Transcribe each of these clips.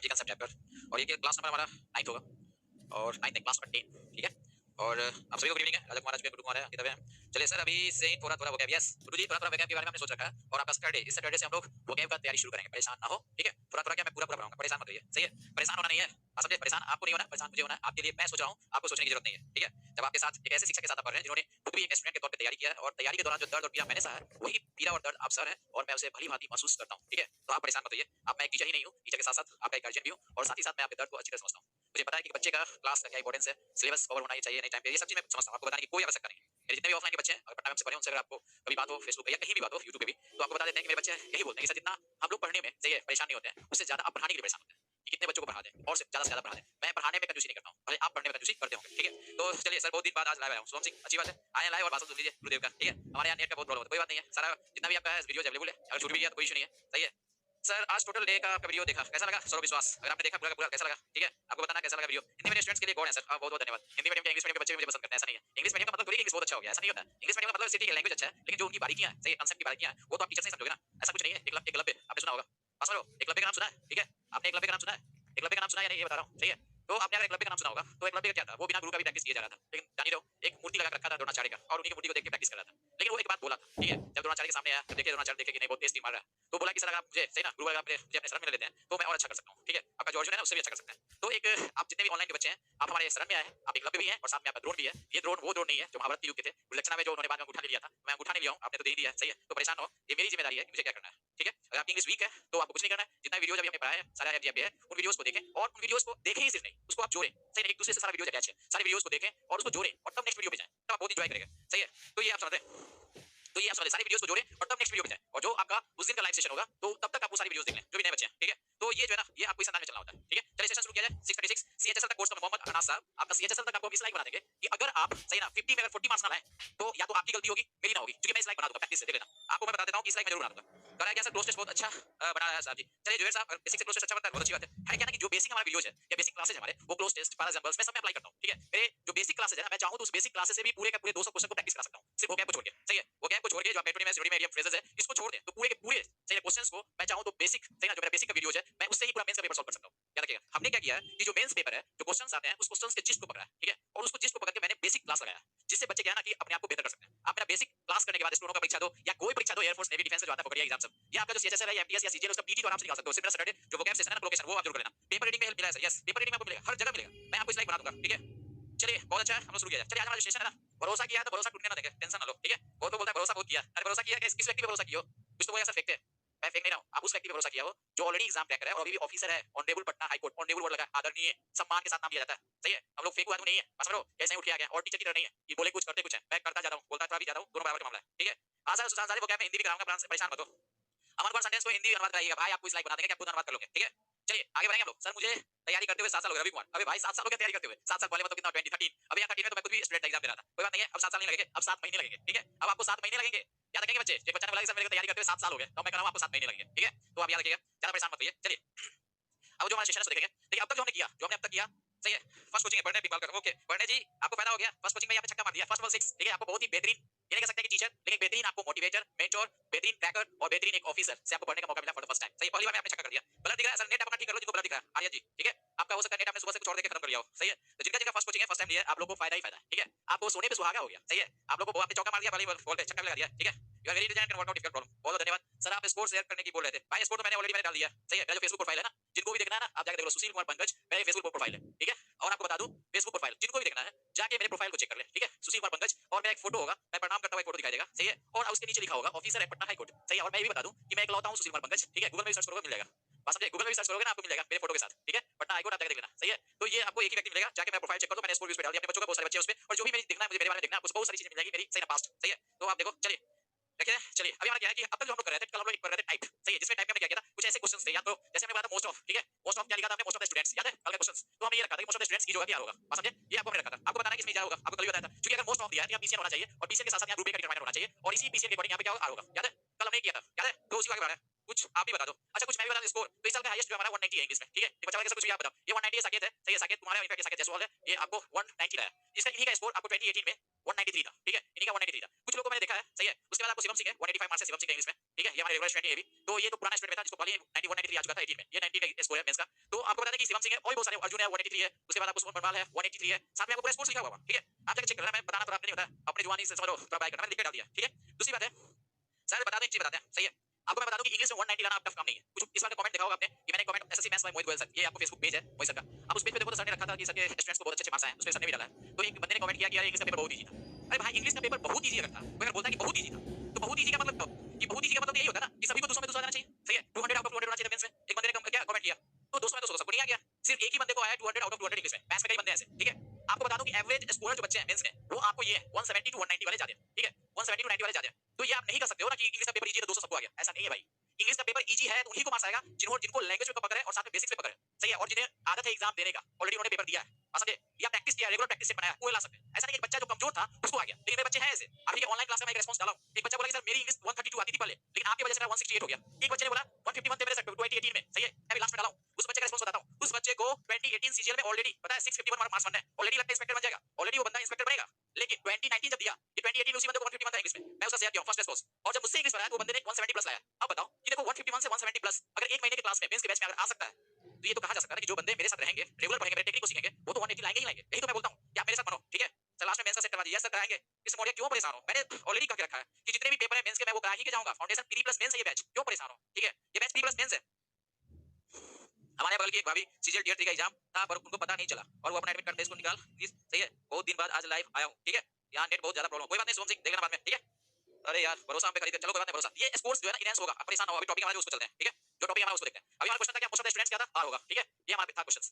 ये concept chapter, और ये क्लास नंबर हमारा 9th होगा, और 9th क्लास नंबर 10, ठीक है। और आप सभी को गुड इवनिंग है, राजा कुमार गुड कुमार है, किताबें हैं। चलिए सर, अभी से थोड़ा थोड़ा वोकैब, यस गुरु जी, थोड़ा थोड़ा वोकैब के बारे में हमने सोच रखा है, और आपका सैटरडे, इस सैटरडे से हम लोग वोकैब का तैयारी शुरू करेंगे, परेशान ना हो, ठीक है। थोड़ा थोड़ा क्या मैं पूरा पूरा पढ़ाऊंगा, परेशान मत होइए, सही है। परेशान होना नहीं है, आप समझे, परेशान आपको नहीं होना, परेशान मुझे होना है। आपके लिए मैं सोच रहा हूँ, आपको सोचने की जरूरत नहीं है, ठीक है। जब आपके साथ एक ऐसे शिक्षक के साथ आप पढ़ रहे हैं जिन्होंने खुद भी एक स्टूडेंट के तौर पे तैयारी किया है, और तैयारी के दौरान जो दर्द और पीड़ा मैंने सहा है, वही पीड़ा और दर्द आप सह रहे हैं, और मैं उसे भली भांति महसूस करता हूँ, ठीक है। तो आप परेशान मत होइए, अब मैं एक टीचर ही नहीं हूँ, टीचर के साथ साथ आपका एक गार्जियन भी हूँ, और साथ ही साथ मैं आपके दर्द को अच्छी तरह समझता हूँ। मुझे पता है कि बच्चे का क्लास का क्या इंपॉर्टेंस है, सिलेबस कवर होना ही चाहिए नहीं टाइम पे, ये सब चीज मैं समझता हूँ, आपको बताने की कोई आवश्यकता नहीं है। मेरे जितने भी ऑफलाइन के बच्चे हैं और पटना में हमसे पढ़े, उनसे अगर आपको कभी बात हो फेसबुक पे या कहीं भी बात हो यूट्यूब पे भी, तो आपको बता देते हैं कि मेरे बच्चे यही बोलते हैं कि सर, जितना हम लोग पढ़ने में सही है परेशान नहीं होते हैं, उससे ज्यादा आप पढ़ाने के लिए परेशान होते हैं कि कितने बच्चों को पढ़ा दें, और ज्यादा से ज्यादा पढ़ा दें। मैं पढ़ाने में कंजूसी नहीं करता हूँ, भले आप पढ़ने में कंजूसी करते होंगे, ठीक है। तो चलिए सर, बहुत दिन बाद आज लाइव आया हूँ, सोम सिंह, अच्छी बात है, आए लाइव और भाषण सुन लीजिए गुरुदेव का, ठीक है। हमारे यहाँ नेट का बहुत प्रॉब्लम है, कोई बात नहीं है, सारा जितना भी आपका वीडियो अवेलेबल है, अगर छूट भी गया तो कोई इशू नहीं है, सही है। सर, आज टोटल डे का आपका वीडियो देखा, कैसा लगा? सौरभ विश्वास, अगर आपने देखा पूरा का पूरा, कैसा लगा? ठीक है, आपको बताना कैसा लगा वीडियो। हिंदी मीडियम स्टूडेंट्स के लिए गॉड है सर, बहुत बहुत धन्यवाद। हिंदी मीडियम के, इंग्लिश मीडियम के बच्चे भी मुझे पसंद करते हैं, ऐसा नहीं है। इंग्लिश मीडियम का मतलब थोड़ी कि इंग्लिश बहुत अच्छा हो गया, ऐसा नहीं होता। इंग्लिश मीडियम का मतलब सिटी की लैंग्वेज अच्छा है, लेकिन जो उनकी बारीकियां हैं, सही कंसेप्ट की बारीकियां हैं, वो तो आप टीचर से ही समझोगे ना, ऐसा कुछ नहीं है। एकलव्य आपने सुना होगा, पास में हो, एकलव्य का नाम सुना है, ठीक है। आपने एकलव्य का नाम सुना है? एकलव्य का नाम सुना है या नहीं, ये बता रहा हूँ, सही है। तो आपने अगर एकलव्य का नाम सुना होगा, तो एकलव्य का क्या था, वो बिना गुरु का भी प्रैक्टिस किया जा रहा था, लेकिन जान ही रहो, एक मूर्ति लगा रखा था द्रोणाचार्य का, और उन्हीं की मूर्ति को देख के प्रैक्टिस कर रहा था। लेकिन वो एक बात बोला था, ठीक है, जब द्रोणाचार्य के सामने आया, जब देखे द्रोणाचार्य देखे कि नहीं बहुत तेज तीर मार रहा है, तो बोला कि सर, अगर आप मुझे सही ना गुरु अगर आप मुझे अपने शरण में ले लेते हैं, तो मैं और अच्छा कर सकता हूँ, ठीक है। आपका जो अर्जुन है ना, उससे भी अच्छा कर सकते हैं। तो एक आप जितने भी ऑनलाइन के बच्चे हैं, आप हमारे शरण में आए हैं, आप एकलव्य भी हैं, और साथ में आपका द्रोण भी है। ये द्रोण वो द्रोण नहीं है जो महाभारत के युग के थे, विलक्षणा में जो उन्होंने बाद में अंगूठा ले लिया था, मैं अंगूठा नहीं लिया हूँ, आपने तो दे ही दिया है, सही है। तो परेशान हो, ये मेरी जिम्मेदारी है कि मुझे क्या करना है, ठीक है। अगर आपकी इंग्लिश वीक है, तो आपको कुछ नहीं करना है, जितना वीडियोज अभी हमने पढ़ाया है, सारा एफ है, उन वीडियोस को देखें, और उन वीडियोस को देखें ही सिर्फ नहीं, उसको आप जोड़ें, सही, एक दूसरे से सारा वीडियो अटैच है, सारे वीडियोस को देखें और उसको जोड़ें, और तब नेक्स्ट वीडियो पे जाएं, तब आप बहुत एंजॉय करेंगे, सही है। तो ये आप समझ रहे हैं, तो ये आप समझ सारी वीडियोस को जोड़ें और तब नेक्स्ट वीडियो पे जाएं, और जो आपका उस दिन का लाइव सेशन होगा, तो तब तक आप वो सारी वीडियोस देख लें, जो भी नए बच्चे हैं, ठीक है। तो ये जो है ना, ये आपको इस अंदाज में चलना होता है, ठीक है। चलिए सेशन शुरू किया जाए। 636 सीएचएसएल तक कोर्स का मोहम्मद अनास साहब, आपका सीएचएसएल तक आपको हम इस लाइक बना देंगे कि अगर आप सही ना 50 में अगर 40 मार्क्स ना लाए, तो या तो आपकी गलती होगी, मेरी ना होगी, क्योंकि मैं इस लाइक बना दूंगा, प्रैक्टिस से देख लेना। आपको मैं बता देता हूं कि इस लाइक मैं जरूर बना दूंगा। कर रहा है क्या सर, क्लोज टेस्ट बहुत अच्छा बना रहा है साहब जी। चलिए जोहेर साहब, बेसिक से क्लोज टेस्ट अच्छा बनता है, बहुत अच्छी बात है क्या ना, कि जो बेसिक हमारे वीडियोस है या बेसिक क्लासेस हमारे, वो क्लोज टेस्ट फॉर एग्जांपल्स मैं सब में अप्लाई करता हूं, ठीक है। मेरे जो बेसिक क्लासेस है ना, मैं चाहूं तो उस बेसिक क्लासेस से भी पूरे के पूरे 200 क्वेश्चन को प्रैक्टिस करा सकता हूं, सिर्फ वोकैब को छोड़ के, सही है। वोकैब को छोड़ के जो आप मेट्रोनिम में एरिया फ्रेजेस है, इसको छोड़ दें, तो पूरे के पूरे सही क्वेश्चंस को मैं चाहूं तो बेसिक, सही ना, जो मेरा बेसिक का वीडियोस है, मैं उससे ही पूरा मेंस का पेपर सॉल्व कर सकता हूं। याद रखिएगा, हमने क्या किया है कि जो मेंस पेपर है, जो क्वेश्चंस आते हैं, उस क्वेश्चंस के जिस्ट को पकड़ा है, ठीक है, और उसको जिस्ट को पकड़ के मैंने बेसिक क्लास लगाया, जिससे बच्चे क्या है ना, कि अपने आप को बेहतर कर सकते हैं। आप मेरा बेसिक क्लास करने के बाद स्टूडेंटों का परीक्षा दो, या कोई परीक्षा दो, एयरफोर्स नेवी डिफेंस का जो आता है पकड़िए एग्जाम सब, या आपका जो सीएचएसएल है या एमटीएस या सीजीएल, उसका पीटी तो आराम से निकाल सकते हो। सिर्फ सैटरडे जो वोकैब सेशन है ना, लोकेशन, वो आप जरूर कर लेना। पेपर रीडिंग में हेल्प मिला है सर, यस, पेपर रीडिंग में आपको मिलेगा, हर जगह मिलेगा, मैं आपको स्लाइड बना दूंगा, ठीक है। चलिए बहुत अच्छा है, हम लोग शुरू किया जाए। चलिए आज हमारा जो सेशन है ना, भरोसा किया तो भरोसा टूटने ना देंगे, टेंशन ना लो, ठीक है। वो तो बोलता है भरोसा बहुत किया, अरे भरोसा किया किस व्यक्ति पे भरोसा किया हो, कुछ तो वो ऐसा फेंकते हैं, मैं फेंक नहीं रहा हूं, आप उस व्यक्ति पे भरोसा किया हो जो ऑलरेडी एग्जाम क्रैकर है और अभी भी ऑफिसर है, honourable Patna high court, honourable word लगा, आदरणीय सम्मान के साथ नाम लिया जाता है, सही है। हम लोग फेंकू आदमी नहीं है, बस करो ऐसे ही उठ के आ गया, और टीचर की तरह नहीं है कि बोले कुछ करते कुछ है, मैं करता जा रहा हूं, बोलता थोड़ा भी जा रहा हूं, दोनों बराबर का मामला है, ठीक है। हाँ सर, सुशांत सर वो क्या मैं हिंदी भी कराऊंगा, परेशान मत हो। अमन कुमार सेंटेंस को हिंदी अनुवाद कराइएगा भाई, आपको इस लाइक बना देंगे, क्या खुद अनुवाद कर लोगे, ठीक है। चलिए आगे बढ़ेंगे हम लोग। सर मुझे तैयारी करते हुए 7 साल हो गए, रवि कुमार, अबे भाई 7 साल हो गए तैयारी करते हुए, 7 साल पहले मतलब कितना 20 13, अभी यहाँ 13 में तो मैं खुद भी स्टूडेंट एग्जाम दे रहा था, कोई बात नहीं है, अब 7 साल नहीं लगेंगे, अब 7 महीने लगेंगे, ठीक है। अब आपको 7 महीने लगेंगे, याद रखेंगे बच्चे। एक बच्चा ने बोला कि सर मेरे को तैयारी करते हुए 7 साल हो गए, तो मैं कह रहा हूं आपको 7 महीने लगेंगे, ठीक है। तो आप याद रखिएगा, ज्यादा परेशान मत होइए। चलिए अब जो हमारा सेशन है उसको देखेंगे। देखिए अब तक जो हमने किया, जो हमने अब तक किया, सही है। फर्स्ट कोचिंग है पढ़ने बिकवाल कर, ओके पढ़ने जी, आपको फायदा हो गया, फर्स्ट कोचिंग में यहाँ पे छक्का मार दिया, फर्स्ट बॉल 6, ठीक है। आपको बहुत ही बेहतरीन, ये नहीं कह सकते कि टीचर, लेकिन बेहतरीन आपको मोटिवेटर, मेंटोर, बेहतरीन क्रैकर और बेहतरीन एक ऑफिसर से आपको पढ़ने का मौका मिला फॉर द फर्स्ट टाइम, सही है। पहली बार में आपने छक्का कर दिया, ब्लर दिख रहा है सर, नेट अपना ठीक कर लो, जिनको ब्लर दिख रहा है आर्यन जी, ठीक है। आपका हो सकता है नेट आपने सुबह से कुछ और देके खत्म कर लिया हो, सही है। तो जिनका जिनका फर्स्ट कोचिंग है, फर्स्ट टाइम लिया है, आप लोगों को फायदा ही फायदा है, ठीक है। आपको सोने पे सुहागा हो गया, सही है। आप लोगों को आपने चौका मार दिया, भले बॉल पे छक्का लगा दिया, ठीक है। You are very intelligent and work out difficult problem, बहुत धन्यवाद सर। आप स्कोर शेयर करने की बोल रहे थे भाई, स्कोर तो मैंने ऑलरेडी डाल दिया, सही है। मेरा जो फेसबुक प्रोफाइल है ना, जिनको भी देखना है ना, आप जाके देख लो, सुशील कुमार पंकज मेरा फेसबुक प्रोफाइल है, ठीक है। और आपको बता दूं, फेसबुक प्रोफाइल जिनको भी देखना है, जाके मेरे प्रोफाइल को चेक कर ले, ठीक है। सुशील कुमार पंकज, और मेरा एक फोटो होगा, मैं प्रणाम करता हुआ एक फोटो दिखाई देगा, सही है। और उसके नीचे लिखा होगा ऑफिसर है पटना हाई कोर्ट, सही है। और मैं ये भी बता दूं कि मैं इकलौता हूं सुशील कुमार पंकज, ठीक है। गूगल में सर्च करोगे मिल जाएगा, बस समझे, गूगल में सर्च करोगे ना, आपको मिल जाएगा मेरे फोटो के साथ, ठीक है। पटना हाई कोर्ट आप जाके देख लेना, सही है। तो ये आपको एक ही व्यक्ति मिलेगा, जाके मेरा प्रोफाइल चेक कर लो, मैंने स्कोर भी उस पे डाल दिया, अपने बच्चों का बहुत सारे बच्चे उस पे, और जो भी मेरी देखना है, मुझे मेरे बारे में देखना है, आपको बहुत सारी चीजें मिल जाएगी मेरी, सही ना, पास्ट, सही है। तो आप देखो, चलिए देखिए। चलिए अभी हमारा क्या है कि अब तक जो हम लोग कर रहे थे, कल हम लोग एक कर रहे थे टाइप, सही है। जिसमें टाइप में हमने क्या किया था, कुछ ऐसे क्वेश्चंस थे, याद करो, जैसे हमने बताया था मोस्ट ऑफ, ठीक है। मोस्ट ऑफ क्या लिखा था हमने, मोस्ट ऑफ द स्टूडेंट्स, याद है कल का क्वेश्चंस। तो हमने ये रखा था कि मोस्ट ऑफ द स्टूडेंट्स की जो है क्या होगा, बात समझे। ये आपको हमने रखा था, आपको बताना है कि इसमें क्या होगा, आपको कल भी बताया था। क्योंकि अगर मोस्ट ऑफ दिया है तो यहाँ पीसीएन होना चाहिए, और पीसीएन के साथ साथ यहाँ ग्रुप ए का डिटरमाइनर होना चाहिए, और इसी पीसीएन के अकॉर्डिंग यहाँ पे क्या होगा, आर होगा, याद है। कल हमने किया था, याद है? तो उसी को आगे बढ़ा है। कुछ आप भी बता दो। अच्छा कुछ मैं भी बता दूं स्कोर। तो इस साल का हाईएस्ट जो हमारा 190 है इंग्लिश में, ठीक है? ये बच्चा वाला कुछ भी आप बताओ। ये 190 है साकेत है, सही है साकेत तुम्हारा इनका साकेत जयसवाल है, ये आपको 190 है। इसका इन्हीं का स्कोर आपको 2018 में 193 था, ठीक है? इन्हीं का 193 था। कुछ लोगों को मैंने देखा है, सही है? उसके बाद आपको शिवम सिंह है 185 मार्क्स है शिवम सिंह का इंग्लिश में, ठीक है? ये हमारे रेगुलर स्टूडेंट है ये भी। तो ये तो पुराना स्टूडेंट था जिसको कल ही 90 193 आ चुका था 18 में। ये 90 का स्कोर है मेंस का। तो आपको बता दें कि शिवम सिंह है और भी बहुत सारे अर्जुन है 183 है, उसके बाद आपको सुमन बरवाल है 183 है, साथ में आपको पूरा स्कोर लिखा हुआ है, ठीक है? आप जाके चेक करना, मैं बताना तो आपने नहीं होता, अपनी जुबानी से समझो, थोड़ा बाय करना, मैंने लिख के डाल दिया, ठीक है? दूसरी बात है, सर बता दें, एक चीज बताते हैं, सही है? आपको मैं बता दूं कि इंग्लिश में 190 लाना आप टफ काम नहीं है। कुछ इस बार का कमेंट देखा होगा आपने कि मैंने comment SSC maths by Mohit Goyal sir, ये आपको फेसबुक पेज है मोहित सर का। आप उस पेज पे देखो तो सर ने रखा था कि सर के स्टूडेंट्स को बहुत अच्छे मार्क्स आए हैं, उसमें सर ने भी डाला है। तो एक बंदे ने कमेंट किया कि यार इंग्लिश का पेपर बहुत इजी था। अरे भाई इंग्लिश का पेपर बहुत इजी अगर था, कोई अगर बोलता है कि बहुत इजी था, तो बहुत इजी का मतलब कि बहुत इजी का मतलब यही होता है ना कि सभी को 200 में 200 आ जाना चाहिए, सही है? 200 आउट ऑफ 200 होना चाहिए मेंस में। एक बंदे ने क्या कमेंट किया, तो 200 में 200 सबको नहीं आ गया, सिर्फ एक ही बंदे को आया 200 आउट ऑफ 200 इंग्लिश में। मैथ्स में कई बंदे हैं ऐसे, ठीक है? आपको बता दूं कि एवरेज स्कोरर जो बच्चे हैं मेंस में, वो आपको ये 170 टू 190 वाले जाते हैं, ठीक है? 170 टू 90 वाले जाते हैं। तो ये आप नहीं कर सकते हो ना कि इंग्लिश का पेपर इजी है तो 200 सबको आ गया, ऐसा नहीं है भाई। इंग्लिश का पेपर इजी है तो उन्हीं को मार्क्स आएगा जिनको लैंग्वेज में पकड़ है और साथ में बेसिक्स में पकड़ है, सही है? और जिन्हें आदत है एग्जाम देने का, ऑलरेडी उन्होंने पेपर दिया है, समझे? या प्रैक्टिस किया है, रेगुलर प्रैक्टिस से बनाया, वो ला सकते हैं। ऐसा नहीं कि एक बच्चा जो कमजोर था उसको आ गया, लेकिन मेरे बच्चे हैं ऐसे। अभी के ऑनलाइन क्लास में मैं एक रिस्पांस डाला हूं, एक बच्चा बोला कि सर मेरी इंग्लिश 132 आती थी पहले, लेकिन आपकी वजह से मेरा 168 हो गया। एक बच्चे ने बोला 151 थे मेरे सर 2018 में, सही है? मैं भी लास्ट में डाला हूं, उस बच्चे का रिस्पांस बताता हूं। उस बच्चे को 2018 सीजीएल में ऑलरेडी पता है 651 मार्क्स बनना है, ऑलरेडी लगता है इंस्पेक्टर बन जाएगा, ऑलरेडी वो बंदा इंस्पेक्टर बनेगा। लेकिन 2019 जब दिया, ये 2018 उसी बंदे को 151 था इंग्लिश में, मैं उसका शेयर किया हूं फर्स्ट रिस्पांस। और जब मुझसे इंग्लिश बनाया तो वो बंदे ने 170 प्लस लाया। अब बताओ कि देखो 151 से 170 प्लस अगर एक महीने के क्लास में मेंस के बैच में अगर आ सकता है, तो ये तो कहा जा सकता है कि जो बंदे मेरे साथ रहेंगे, रेगुलर पढ़ेंगे, मेरे टेक्निक को सीखेंगे, वो तो 180 लाएंगे ही लाएंगे। यही तो मैं बोलता हूं कि आप मेरे साथ बनो, ठीक है? सर लास्ट में मेंस का सेट करवा दीजिए, सर कराएंगे। इस मोड़िया क्यों परेशान हो? मैंने ऑलरेडी कह के रखा है कि जितने भी पेपर है मेंस के मैं वो करा ही के जाऊंगा। फाउंडेशन 3 प्लस मेंस है ये बैच, क्यों परेशान हो? ठीक है? ये बैच 3 प्लस मेंस है। हमारे बगल की एक भाभी सीजीएल टियर 3 का एग्जाम था पर उनको पता नहीं चला और वो अपना एडमिट कार्ड इसको निकाल प्लीज, सही है? बहुत दिन बाद आज लाइव आया हूं, ठीक है? यहाँ नेट बहुत ज्यादा प्रॉब्लम, कोई बात नहीं सोम सिंह देखेगा बाद में, ठीक है? अरे यार भरोसा हम पे खरीदे, चलो कोई बात नहीं, भरोसा ये स्पोर्ट्स जो है ना इनहेंस होगा, आप परेशान हो। अभी टॉपिक हमारा उसको चलते हैं, ठीक है? जो टॉपिक हमारा उसको देखते हैं। अभी हमारा क्वेश्चन था कि मोस्ट ऑफ द स्टूडेंट्स क्या था? आर होगा, ठीक है? ये हमारा था question.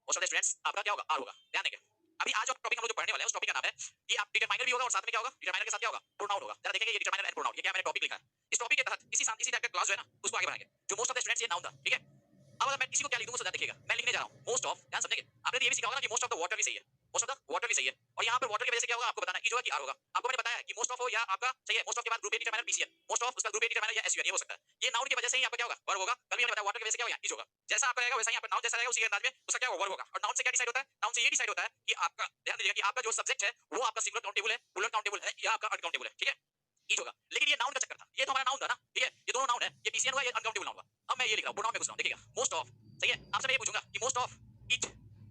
Most of the students आपका क्या होगा? आर होगा, ध्यान देंगे। अभी आज जो टॉपिक हम लोग जो पढ़ने वाले हैं उस टॉपिक का नाम है कि आप डिटरमाइनर भी होगा और साथ में क्या होगा? डिटरमाइनर के साथ क्या होगा? प्रोनाउन होगा। जरा देखेंगे ये डिटरमाइनर एंड प्रोनाउन, ये क्या मैंने टॉपिक लिखा है। इस टॉपिक के तहत इसी टाइप का क्लास जो है ना उसको आगे बढ़ाएंगे। जो मोस्ट ऑफ द स्टूडेंट्स ये नाउन था, ठीक है? अब अगर मैं किसी को क्या लिख दूं सदा देखिएगा, मैं लिखने जा रहा हूं मोस्ट ऑफ, ध्यान समझेंगे। आपने तो ये भी सीखा होगा ना कि मोस्ट ऑफ द वाटर भी सही है, मोस्ट ऑफ द वाटर भी सही है। और यहाँ पर वाटर की वजह से क्या होगा आपको बताना है, ई जो है कि आर होगा। आपको मैंने बताया कि मोस्ट ऑफ हो या आपका सही है, मोस्ट ऑफ के बाद group A determiner PCN, most of उसका ग्रुप ए डिटरमाइनर या एसयूएन, ये हो सकता है। ये नाउन की वजह से ही आपका क्या होगा? वर्ब होगा। कल भी हमने बताया वाटर की वजह से क्या होगा? ई होगा। जैसा आपका रहेगा वैसा ही आपका नाउन जैसा रहेगा, उसी के अंदाज में उसका क्या होगा? वर्ब होगा। और नाउन से क्या डिसाइड होता है? नाउन से ये डिसाइड होता है कि आपका, ध्यान दीजिएगा, कि आपका जो सब्जेक्ट है वो आपका सिंगुलर काउंटेबल है, प्लूरल काउंटेबल है या आपका अनकाउंटेबल है, ठीक है? ई होगा। लेकिन ये नाउन का चक्कर था, ये तो हमारा नाउन था ना, ठीक है? ये दोनों नाउन है, ये पीसीएन हुआ, ये अनकाउंटेबल नाउन हुआ। अब मैं ये लिख रहा हूं, प्रोनाउन में घुस रहा हूं, देखिएगा मोस्ट ऑफ, सही है? आपसे मैं ये पूछूंगा कि most of it,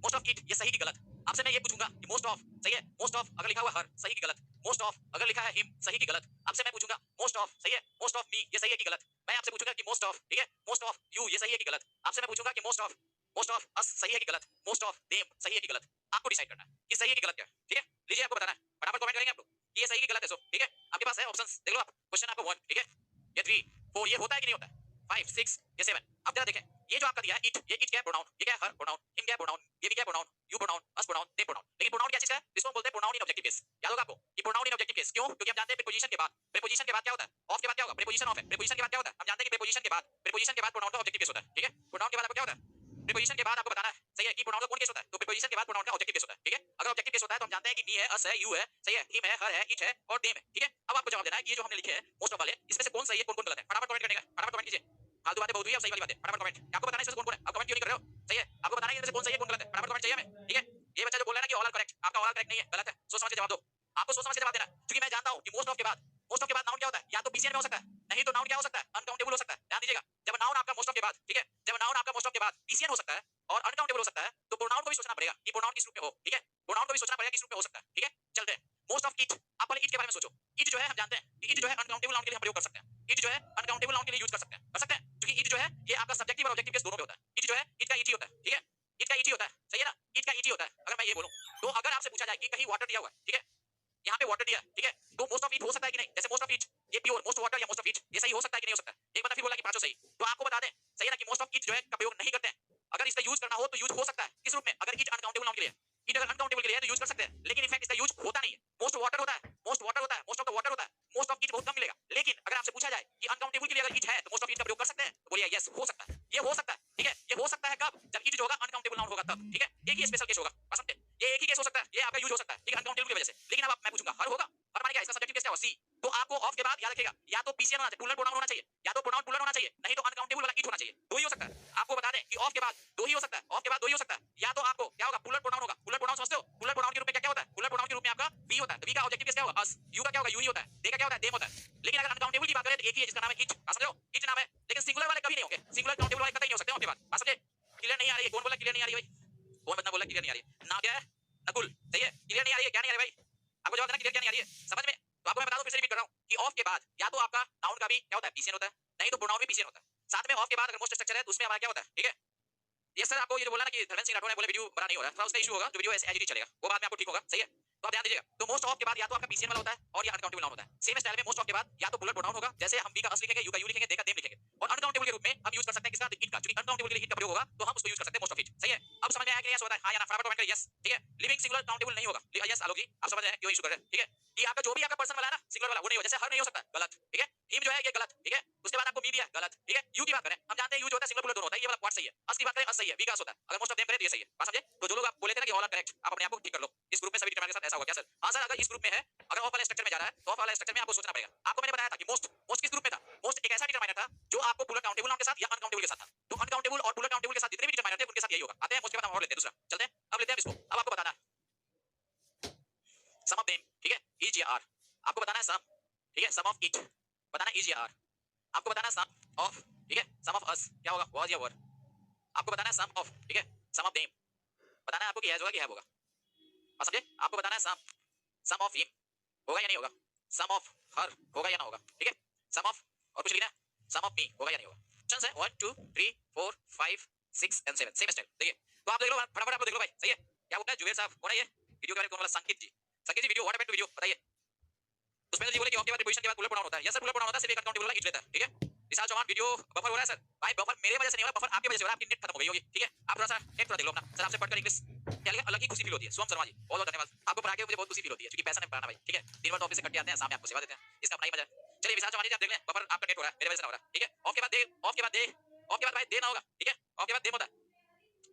most of it ये सही कि गलत? आपसे मैं ये पूछूंगा कि मोस्ट ऑफ, सही है? मोस्ट ऑफ अगर लिखा हुआ हर, सही कि गलत? मोस्ट ऑफ अगर लिखा है हिम, सही कि गलत? आपसे मैं पूछूंगा मोस्ट ऑफ, सही है? मोस्ट ऑफ मी ये सही है कि गलत? मैं आपसे पूछूंगा कि मोस्ट ऑफ, ठीक है? मोस्ट ऑफ यू ये सही है कि गलत? आपसे मैं पूछूंगा कि मोस्ट ऑफ अस सही है कि गलत? मोस्ट ऑफ देम सही है कि गलत? आपको डिसाइड करना है कि सही है कि गलत क्या है, ठीक है? लीजिए आपको बताना है, फटाफट कमेंट करेंगे आप लोग कि ये सही कि गलत है। सो ठीक है, आपके पास है ऑप्शंस, देख लो आप। क्वेश्चन आपको 1, ठीक है? ये 3 4 ये होता है कि नहीं होता है? 5 6 ये 7। अब जरा देखें, ये जो आपका दिया है इट, ये इट क्या है? प्रोनाउन। ये क्या है? हर प्रोनाउन। हिम क्या है? प्रोनाउन। ये भी क्या है? Pronoun. You pronoun, us pronoun, they pronoun. लेकिन प्रोनाउन क्या चीज है? इसको हम बोलते हैं प्रोनाउन इन ऑब्जेक्टिव केस। याद होगा आपको कि प्रोनाउन इन ऑब्जेक्टिव केस क्यों? क्योंकि हम जानते हैं प्रीपोजिशन के बाद, प्रीपोजिशन के बाद क्या होता है? ऑफ के बाद क्या होगा? प्रीपोजिशन ऑफ है। प्रीपोजिशन के बाद क्या होता है? हम जानते हैं कि प्रीपोजिशन के बाद प्रोनाउन का ऑब्जेक्टिव केस होता है, ठीक है? प्रोनाउन के बाद आपको क्या होता है? प्रीपोजिशन के बाद आपको बताना है, सही है, कि प्रोनाउन का कौन केस होता है? तो प्रीपोजिशन के बाद प्रोनाउन का ऑब्जेक्टिव केस होता है, ठीक है? अगर ऑब्जेक्टिव केस होता है तो हम जानते हैं कि मी है, अस है, यू है, सही है, हिम है, हर है, इट है और देम है, ठीक है? अब आपको जवाब देना है कि ये जो हमने लिखे हैं मोस्ट ऑफ वाले, इसमें से कौन सही है, कौन-कौन गलत है? फटाफट कमेंट करने का, फटाफट कमेंट कीजिए। फालतू बातें बहुत हुई है, अब सही वाली बातें फटाफट कमेंट। आपको बताना है इसमें से कौन-कौन है, आप कमेंट क्यों नहीं कर रहे हो? सही है, आपको बताना है इनमें से कौन सही है, कौन गलत है, फटाफट कमेंट चाहिए हमें, ठीक है? ये बच्चा जो बोल रहा है ना कि ऑल आर करेक्ट, आपका ऑल आर करेक्ट नहीं है, गलत है। सोच समझ के जवाब दो, आपको सोच समझ के जवाब देना है, क्योंकि मैं जानता हूं कि मोस्ट ऑफ के बाद नाउन क्या होता है? या तो पीसीएन में हो सकता है, नहीं तो नाउन क्या हो सकता है? अनकाउंटेबल हो सकता है। ध्यान दीजिएगा, जब नाउन आपका मोस्ट ऑफ के बाद, ठीक है, जब नाउन आपका मोस्ट ऑफ के बाद पीसीएन हो सकता है और अनकाउंटेबल हो सकता है, तो प्रोनाउन को भी सोचना पड़ेगा कि प्रोनाउन किस रूप में हो, ठीक है? प्रोनाउन को भी सोचना पड़ेगा किस रूप में हो सकता है, ठीक है? चलते हैं, मोस्ट ऑफ इट। आप पहले इट के बारे में सोचो। इट जो है हम जानते हैं कि इट जो है अनकाउंटेबल नाउन के लिए हम प्रयोग कर सकते हैं। इट जो है अनकाउंटेबल नाउन के लिए यूज कर सकते हैं, क्योंकि इट जो है ये आपका सब्जेक्टिव और ऑब्जेक्टिव केस दोनों पे होता है। इट जो है इट का इट ही होता है, ठीक है? इट का इट ही होता है, सही है ना? इट का इट ही होता है। अगर मैं ये बोलूं तो अगर आपसे पूछा जाए कि कहीं वाटर दिया हुआ है, ठीक है? यहाँ पे वाटर दिया है, ठीक है? तो मोस्ट ऑफ इट हो सकता है कि नहीं? जैसे मोस्ट ऑफ इट ये प्योर, मोस्ट वाटर या मोस्ट ऑफ इट ये सही हो सकता है कि नहीं हो सकता? एक बंदा फिर बोला कि पांचों सही। तो आपको बता दें, सही है ना, कि मोस्ट ऑफ इट जो है का प्रयोग नहीं करते हैं। अगर इसका यूज करना हो तो यूज हो सकता है किस रूप में? अगर इट अनकाउंटेबल नाउन के लिए, इट अगर अनकाउंटेबल के लिए है तो यूज कर सकते हैं, लेकिन इनफैक्ट इसका यूज होता नहीं है। मोस्ट वाटर होता है, मोस्ट वाटर होता है, मोस्ट ऑफ द वाटर होता है, मोस्ट ऑफ इट बहुत कम मिलेगा। लेकिन अगर आपसे पूछा जाए कि अनकाउंटेबल के लिए अगर इट है तो मोस्ट ऑफ इट का प्रयोग कर सकते हैं, तो बोलिए यस हो सकता है। ये हो सकता है, ठीक है? ये हो सकता है कब? जब इट जो होगा अनकाउंटेबल नाउन होगा तब, ठीक है? एक ही स्पेशल केस होगा, बस समझे? ये एक ही केस हो सकता है, ये आपका यूज हो सकता है, ठीक है? अनकाउंटेबल की वजह से। लेकिन अब मैं पूछूंगा हर होगा, हर माने क्या? इसका सब्जेक्टिव केस क्या होगा? सी। तो आपको ऑफ के बाद याद रखिएगा, या तो पीसीएन होना चाहिए, प्लूरल प्रोनाउन होना चाहिए, ही हो सकता है, ऑफ के बाद दो ही हो सकता है, या तो आपको क्या होगा पुलर प्रोनाउन होगा, पुलर प्रोनाउन समझते हो, पुलर प्रोनाउन के रूप में क्या क्या होता है, पुलर प्रोनाउन के रूप में आपका वी होता है, वी का ऑब्जेक्टिव केस क्या होगा अस, यू का क्या होगा यू ही होता है, दे का क्या होता है देम होता है, लेकिन अगर अनकाउंटेबल की बात करें तो एक ही है जिसका नाम है इच, समझ लो इच नाम है, लेकिन सिंगुलर वाले कभी नहीं होंगे, सिंगुलर काउंटेबल वाले कतई नहीं हो सकते ऑफ के बाद, समझे, क्लियर नहीं आ रही है, कौन बोला क्लियर नहीं आ रही है भाई, कौन बंदा बोला क्लियर नहीं आ रही है, ना क्या है नकुल, सही है, क्लियर नहीं आ रही है, क्या नहीं आ रही है भाई, आपको जवाब देना क्लियर क्या नहीं आ रही है, समझ में, तो आपको मैं बता दूं फिर से रिपीट कर रहा हूं कि ऑफ के बाद या तो आपका नाउन का भी क्या होता है पीसीएन होता है, नहीं तो प्रोनाउन भी पीसीएन होता है, साथ में ऑफ के बाद अगर मोस्ट स्ट्रक्चर है तो उसमें हमारा क्या होता है, ठीक है, ये सर आपको ये जो बोला ना कि धर्मेंद्र सिंह राठौर ने बोले वीडियो बड़ा नहीं हो रहा है, थोड़ा उसका इशू होगा, जो वीडियो ऐसे एच चलेगा वो बाद में आपको ठीक होगा, सही है, तो आप ध्यान दीजिएगा, तो मोस्ट ऑफ के बाद या तो आपका पीसीएन वाला होता है और या अनकाउंटेबल नाउन होता है, सेम स्टाइल में मोस्ट ऑफ के बाद या तो पुलर प्रोनाउन होगा, जैसे हम बी का अस लिखेंगे, यू का यू लिखेंगे, दे का देम लिखेंगे, और अनकाउंटेबल के रूप में हम यूज कर सकते हैं किसका इट का, क्योंकि अनकाउंटेबल के लिए इट का प्रयोग होगा तो हम उसको यूज कर सकते हैं मोस्ट ऑफ इट, सही है, अब समझ में आया कि यस होता है, हां या ना, फटाफट कमेंट करिए यस, ठीक है, लिविंग सिंगुलर काउंटेबल नहीं होगा, यस आलोक जी आप समझ रहे हैं क्यों इशू कर रहे हैं, ठीक है, कि आपका जो भी आपका पर्सन वाला है ना सिंगुलर वाला वो नहीं हो, जैसे हर नहीं हो सकता गलत, ठीक है, हिम जो है ये गलत, ठीक है, उसके बाद आपको मी दिया गलत, ठीक है, यू की बात करें हम जानते हैं यू जो होता है सिंगुलर प्लूरल दोनों होता है, ये वाला पार्ट सही है, अस की बात करें अस सही है, वी का अस होता है, अगर मोस्ट ऑफ देम करें तो ये सही है, बात समझे, तो जो लोग आप बोले थे ना कि ऑल आर करेक्ट आप अपने आप को ठीक कर लो, इस ग्रुप में सभी डिटरमाइनर के साथ ऐसा होगा क्या सर, हां सर अगर इस ग्रुप में है, अगर ऑफ वाले स्ट्रक्चर में जा रहा है तो ऑफ वाले स्ट्रक्चर में आपको सोचना पड़ेगा, आपको मैंने बताया था कि मोस्ट मोस्ट किस ग्रुप में था, मोस्ट एक ऐसा डिटरमाइनर था जो आपको पुलर काउंटेबल नाउन के साथ या अनकाउंटेबल के साथ था, तो अनकाउंटेबल और पुलर काउंटेबल के साथ जितने भी डिटरमाइनर थे उनके साथ यही होगा, आते हैं उसके बाद हम और लेते हैं दूसरा, चलते हैं अब लेते हैं इसको, अब आपको बताना है सम ऑफ देम, ठीक है, इज या आर, आपको बताना है सम, ठीक है, सम ऑफ इट बताना इज या आर, आपको बताना है सम ऑफ, ठीक है, सम ऑफ अस क्या होगा वाज या वर, आपको बताना है सम ऑफ, ठीक है, सम ऑफ देम बताना है आपको कि हैज होगा कि हैव होगा, और समझे, आपको बताना है सम ऑफ हिम होगा या नहीं होगा, सम ऑफ हर होगा या ना होगा, ठीक है, सम ऑफ और कुछ लिखना है, सम ऑफ मी होगा या नहीं होगा, ऑप्शंस है 1 2 3 4 5 6 एंड 7, सेम स्टाइल, देखिए तो आप देख लो फटाफट, आप देख लो भाई, सही है, क्या बोलता है जुबेर साहब कौन है ये वीडियो के बारे में, कौन वाला संकेत जी video what happened to video बताइए, उसमें जी बोले कि ऑफ के बाद प्रीपोजिशन के बाद पुलर प्रोनाउन होता है, यस सर पुलर प्रोनाउन होता है, सिर्फ एक अनकाउंटेबल वाला इट लेता है, ठीक है, विशाल चौहान वीडियो बफर हो रहा है सर, भाई बफर मेरे वजह से नहीं हो रहा, बफर आपकी वजह से हो रहा है, आपकी नेट खत्म हो गई होगी, ठीक है, आप थोड़ा सा नेट थोड़ा देख लो अपना, सर आपसे पढ़कर इंग्लिश क्या लगा अलग ही खुशी फील होती है, सोम शर्मा जी बहुत बहुत धन्यवाद, आपको पढ़ा के मुझे बहुत खुशी फील होती है, क्योंकि पैसा नहीं पढ़ाना भाई, ठीक है, दिन भर तो ऑफिस से कट के आते हैं, सामने आपको सेवा देते हैं, इसका अपना ही मजा है, चलिए विशाल चौहान जी आप देख लें बफर आपका नेट हो रहा है, मेरे वजह से ना हो रहा है, ठीक है, ऑफ के बाद दे, ऑफ के बाद दे, ऑफ के बाद भाई देना होगा, ठीक है, ऑफ के बाद देम होता है,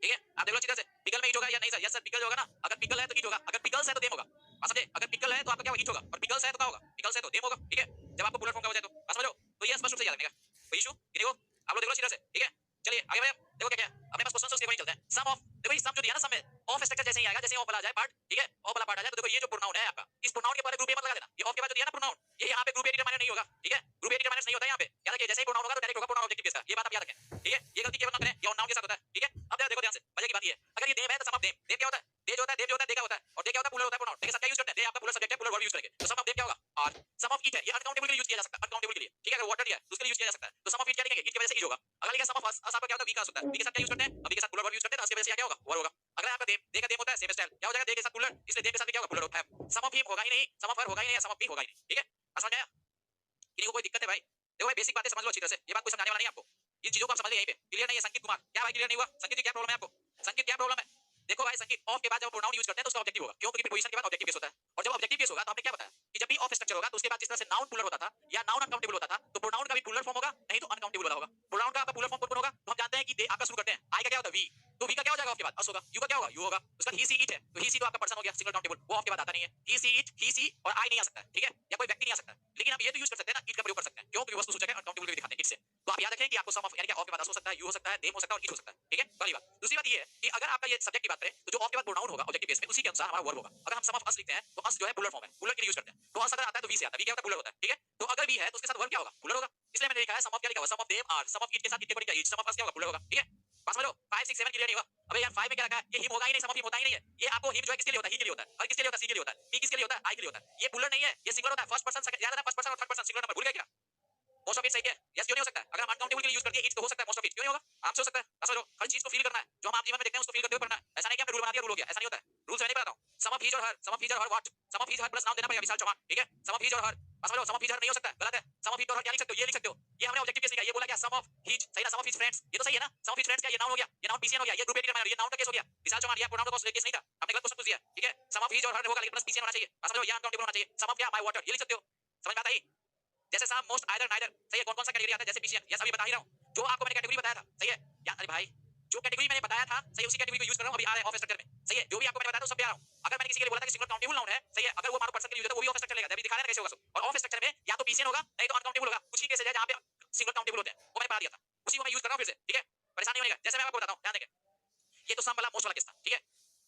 ठीक है, आप देख लो अच्छी तरह से, पिकल में ईट होगा या नहीं सर, यस सर पिकल होगा ना, अगर पिकल है तो ईट होगा, अगर पिकल्स है तो देम होगा, बात समझे, अगर पिकल है तो आपका क्या होगा ईट होगा, और पिकल्स है तो क्या होगा, पिकल्स है तो देम होगा, ठीक है, जब आपको बुलेट फॉर्म का हो जाए तो बात समझो, तो ये स्पष्ट रूप से याद रखिएगा, कोई इशू किसी को, आप लोग देख लो अच्छी तरह से, ठीक है, चलिए आगे बढ़े, देखो क्या क्या है, अपने पास क्वेश्चन उसके ऊपर चलते हैं, सम ऑफ, देखो ये सम जो दिया ना सम में ऑफ स्ट्रक्चर जैसे ही आएगा, जैसे ऑफ वाला आ जाए पार्ट, ठीक है, ऑफ वाला पार्ट आ जाए तो देखो ये जो प्रोनाउन है आपका, इस प्रोनाउन के पहले ग्रुप ए मत लगा देना, ये ऑफ के बाद जो दिया ना प्रोनाउन, ये यहाँ पे ग्रुप ए डिटरमाइनर नहीं होगा, ठीक है, ग्रुप ए डिटरमाइनर नहीं होता है यहाँ पे, याद रखिए जैसे ही प्रोनाउन होगा तो डायरेक्ट होगा प्रोनाउन ऑब्जेक्टिव केस का, ये बात आप याद रखें, ठीक है, ये गलती केवल ना करें, ये नाउन के साथ होता है, ठीक है, अब देखो ध्यान से, मजे की बात ये है, अगर ये देम है तो सम ऑफ देम, देम क्या होता है, दे जो होता है, देव जो होता है, दे क्या होता है, और दे क्या होता है पुलर होता है प्रोनाउन, दे के साथ क्या यूज करते हैं, दे आपका पुलर सब्जेक्ट है, पुलर वर्ब यूज करेंगे, तो सम ऑफ देम क्या होगा आर, सम ऑफ इट है, ये अनकाउंटेबल के लिए यूज किया जा सकता है, अनकाउंटेबल के लिए, ठीक है, अगर वाटर दिया है तो उसके लिए यूज किया जा सकता है, तो सम ऑफ इट क्या लिखेंगे, इट की वजह से इज होगा, अगर लिखा सम ऑफ अस आपका क्या होता है वी का होता है, वी के साथ क्या यूज करते हैं, अब वी के साथ पुलर वर्ब यूज करते हैं, तो उसकी वजह से क्या होगा वर होगा, अगर आपका देम, दे का देम होता है सेम स्टाइल, क्या हो जाएगा दे के साथ पुलर, इसलिए देम के साथ क्या होगा पुलर होता है, सम ऑफ हिम होगा ही नहीं, सम ऑफ हर होगा ही नहीं, सम ऑफ मी होगा ही नहीं, ठीक है, समझ आया, किसी को कोई दिक्कत है भाई, देखो भाई बेसिक बातें समझ लो अच्छी तरह से, ये बात कोई समझाने वाला नहीं है आपको, इन चीजों को आप समझ ले यहीं पे, क्लियर नहीं है संकेत कुमार, क्या भाई क्लियर नहीं हुआ, संकेत जी क्या प्रॉब्लम है आपको, संकेत क्या प्रॉब्लम है, देखो भाई संकेत ऑफ के बाद जब प्रोनाउन यूज करते हैं तो उसका ऑब्जेक्टिव होगा, क्यों, क्योंकि प्रीपोजिशन के बाद ऑब्जेक्टिव केस होता है, और जब ऑब्जेक्टिव केस होगा तो आपने क्या बताया कि जब भी ऑफ स्ट्रक्चर होगा तो उसके बाद जिस तरह से नाउन पुलर होता था या नाउन अनकाउंटेबल होता था, तो प्रोनाउन का भी पुलर फॉर्म होगा, नहीं तो अनकाउंटेबल वाला होगा, प्रोनाउन का आपका पुलर फॉर्म कौन होगा, तो हम जानते हैं कि दे आपका शुरू करते हैं, आई का क्या होता है वी, तो वी का क्या हो जाएगा ऑफ के बाद अस होगा, यू का क्या होगा यू होगा, उसका ही सी इट है, तो ही सी तो आपका पर्सन हो गया सिंगल काउंटेबल, वो ऑफ के बाद आता नहीं है, ही सी इट ही सी और आई नहीं आ सकता, ठीक है, या कोई व्यक्ति नहीं आ सकता, लेकिन आप ये तो यूज कर सकते हैं ना, इट का प्रयोग कर सकते हैं, क्यों, क्योंकि वस्तु सूचक है, अनकाउंटेबल भी दिखाते हैं इट से, तो आप याद रखें कि आपको सम ऑफ यानी कि ऑफ के बाद अस हो सकता है, यू हो सकता है, देम हो सकता है और इट हो सकता है, ठीक है, पहली बात, दूसरी बात ये है कि अगर आपका ये सब्जेक्ट की बात करें तो जो ऑफ के बाद प्रोनाउन होगा ऑब्जेक्टिव केस में उसी के अनुसार हमारा वर्ब होगा, अगर हम सम ऑफ अस लिखते हैं तो अस जो है पुलर फॉर्म है, पुलर के लिए यूज करते हैं, तो अस अगर आता है तो वी से आता है, वी क्या होता है पुलर होता है, ठीक है, तो अगर वी है तो उसके साथ वर्ब क्या होगा पुलर होगा, इसलिए मैंने लिखा है सम ऑफ क्या लिखा हुआ, some of them are, some of it के साथ कितने बड़ी क्या इट, सम ऑफ अस क्या होगा पुलर होगा, ठीक है, पास में लो 5 6 7 क्लियर नहीं हुआ, अबे यार 5 में क्या रखा है, ये हिम होगा ही नहीं, सम ऑफ हिम होता ही नहीं है, ये आपको हिम जो है किसके लिए होता है, ही के लिए होता है, और किसके लिए होता है, सी के लिए होता है, मी किसके लिए होता है, आई के लिए होता है, ये पुलर नहीं है, ये सिंगुलर होता है, फर्स्ट पर्सन सेकंड, याद है ना, फर्स्ट पर्सन और थर्ड पर्सन सिंगुलर नंबर भूल गए क्या, मोस्ट ऑफ इट सही है, यस क्यों नहीं हो सकता, अगर हम अनकाउंटेबल के लिए यूज करते हैं इट्स तो हो सकता है, मोस्ट ऑफ इट क्यों नहीं होगा, आपसे हो सकता है, बस लो हर चीज को फील करना है, जो हम आप जीवन में देखते हैं उसको फील करते हुए पढ़ना है, ऐसा नहीं कि हमने रूल बना दिया रूल हो गया, ऐसा नहीं होता है, रूल्स मैं नहीं बताता हूं, सम ऑफ हीज और हर, सम ऑफ हीज और her what, some of his her plus noun देना पड़ेगा विशाल चौहान, ठीक है, सम ऑफ हीज और हर, बस लो सम ऑफ हीज हर नहीं हो सकता, गलत है, सम ऑफ हीज और हर क्या लिख सकते हो, ये लिख सकते हो, ये हमने ऑब्जेक्टिव केस लिखा, ये बोला क्या सम ऑफ हीज, सही ना, सम ऑफ हीज फ्रेंड्स, ये तो सही है ना, सम ऑफ हीज फ्रेंड्स क्या, ये नाउन हो गया, ये नाउन पीसीएन हो गया, ये ग्रुप ए डिटरमाइनर, ये नाउन का केस हो गया, विशाल चौहान ये प्रोनाउन का केस नहीं था, हमने गलत क्वेश्चन पूछ दिया, ठीक है, सम ऑफ हीज और हर होगा लेकिन प्लस पीसीएन होना चाहिए, बस समझो ये अनकाउंटेबल होना चाहिए, सम ऑफ क्या माय वाटर, ये लिख सकते हो, समझ में आता है, जैसे सम मोस्ट आइदर नाइदर, सही है, कौन कौन सा कैटेगरी आता है, जैसे पीसीएन, यस अभी बता ही रहा हूं, जो आपको मैंने कैटेगरी बताया था, सही है, या अरे भाई जो कैटेगरी मैंने बताया था सही उसी कैटेगरी को यूज कर रहा हूं, अभी आ रहा है ऑफ स्ट्रक्चर में, सही है, जो भी आपको मैंने बताया था सब पे आ रहा हूं, अगर मैंने किसी के लिए बोला था कि सिंगल काउंटेबल नाउन है, सही है, अगर वो मानो पर्सन के लिए यूज है तो वो भी ऑफ स्ट्रक्चर लेगा, अभी दिखा रहा है कैसे होगा, और ऑफ स्ट्रक्चर में या तो पीसीएन होगा नहीं तो अनकाउंटेबल होगा, कुछ ही केसेस है जहां पे सिंगल काउंटेबल होते हैं, वो मैंने बता दिया था, उसी को मैं यूज कर रहा हूं फिर से, ठीक है, परेशानी होने का, जैसे मैं आपको बताता हूं, ध्यान देंगे, ये तो सम वाला मोस्ट वाला केस था, ठीक है।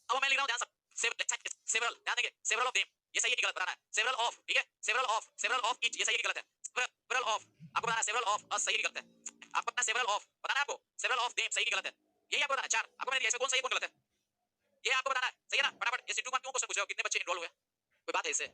अब मैं लिख रहा हूं ध्यान से, सेवरल, ध्यान देंगे, सेवरल ऑफ देम, ये सही है कि गलत बताना है, सेवरल ऑफ, ठीक है, सेवरल ऑफ ईच, ये सही है कि गलत है, सेवरल ऑफ आपको बताना है, सेवरल ऑफ अस सही है कि गलत है, आपको बताना सेवरल ऑफ बताना है आपको, सेवरल ऑफ देम सही है कि गलत है, यही आपको बताना है। चार आपको मैंने दिया, इसमें कौन सही है कौन गलत है, ये आपको बताना है, सही है ना। फटाफट ये सिंटू क्यों क्वेश्चन पूछ रहे हो, कितने बच्चे इनरोल हुए, कोई बात है इससे,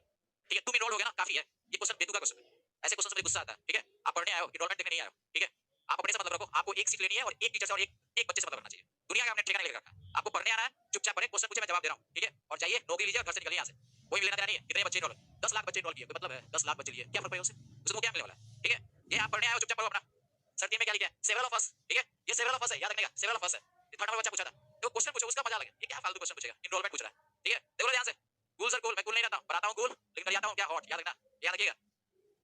ठीक है, तुम इनरोल हो गया ना, काफी है, ये क्वेश्चन बेतुका क्वेश्चन है, ऐसे क्वेश्चन से मुझे गुस्सा आता है, ठीक है। आप पढ़ने आए हो, इनरोलमेंट देखने नहीं आए हो, ठीक है। आप अपने से मतलब रखो, आपको एक सीट लेनी है और एक टीचर से और एक बच्चे से मतलब रखना चाहिए, दुनिया का आपने ठेका नहीं ले रखा, आपको पढ़ने आना है, चुपचाप पढ़े, क्वेश्चन पूछे मैं जवाब दे रहा हूं, ठीक है, और जाइए नौकरी लीजिए और घर से निकलिए यहां से, कोई लेना देना नहीं है। कितने बच्चे इनरोल, 10 लाख बच्चे इनरोल किए, मतलब है 10 लाख बच्चे लिए, क्या फर्क पड़ेगा उसको क्या मिलने वाला है, ठीक है। ये आप पढ़ने आए हो, चुपचाप पढ़ो अपना। सर में क्या लिखा है, सेवरल ऑफ अस, ठीक है, ये सेवरल ऑफ अस है, याद रखिएगा, सेवरल ऑफ अस है। थर्ड नंबर बच्चा पूछा था, तो क्वेश्चन पूछो, उसका मजा लगे, ये क्या फालतू क्वेश्चन पूछेगा, इनरोलमेंट पूछ रहा है, ठीक है। देखो ध्यान से, कूल सर कूल, मैं कूल नहीं रहता हूं, बनाता हूं कूल, लेकिन जाता हूं क्या हॉट, याद रखना, याद रखिएगा।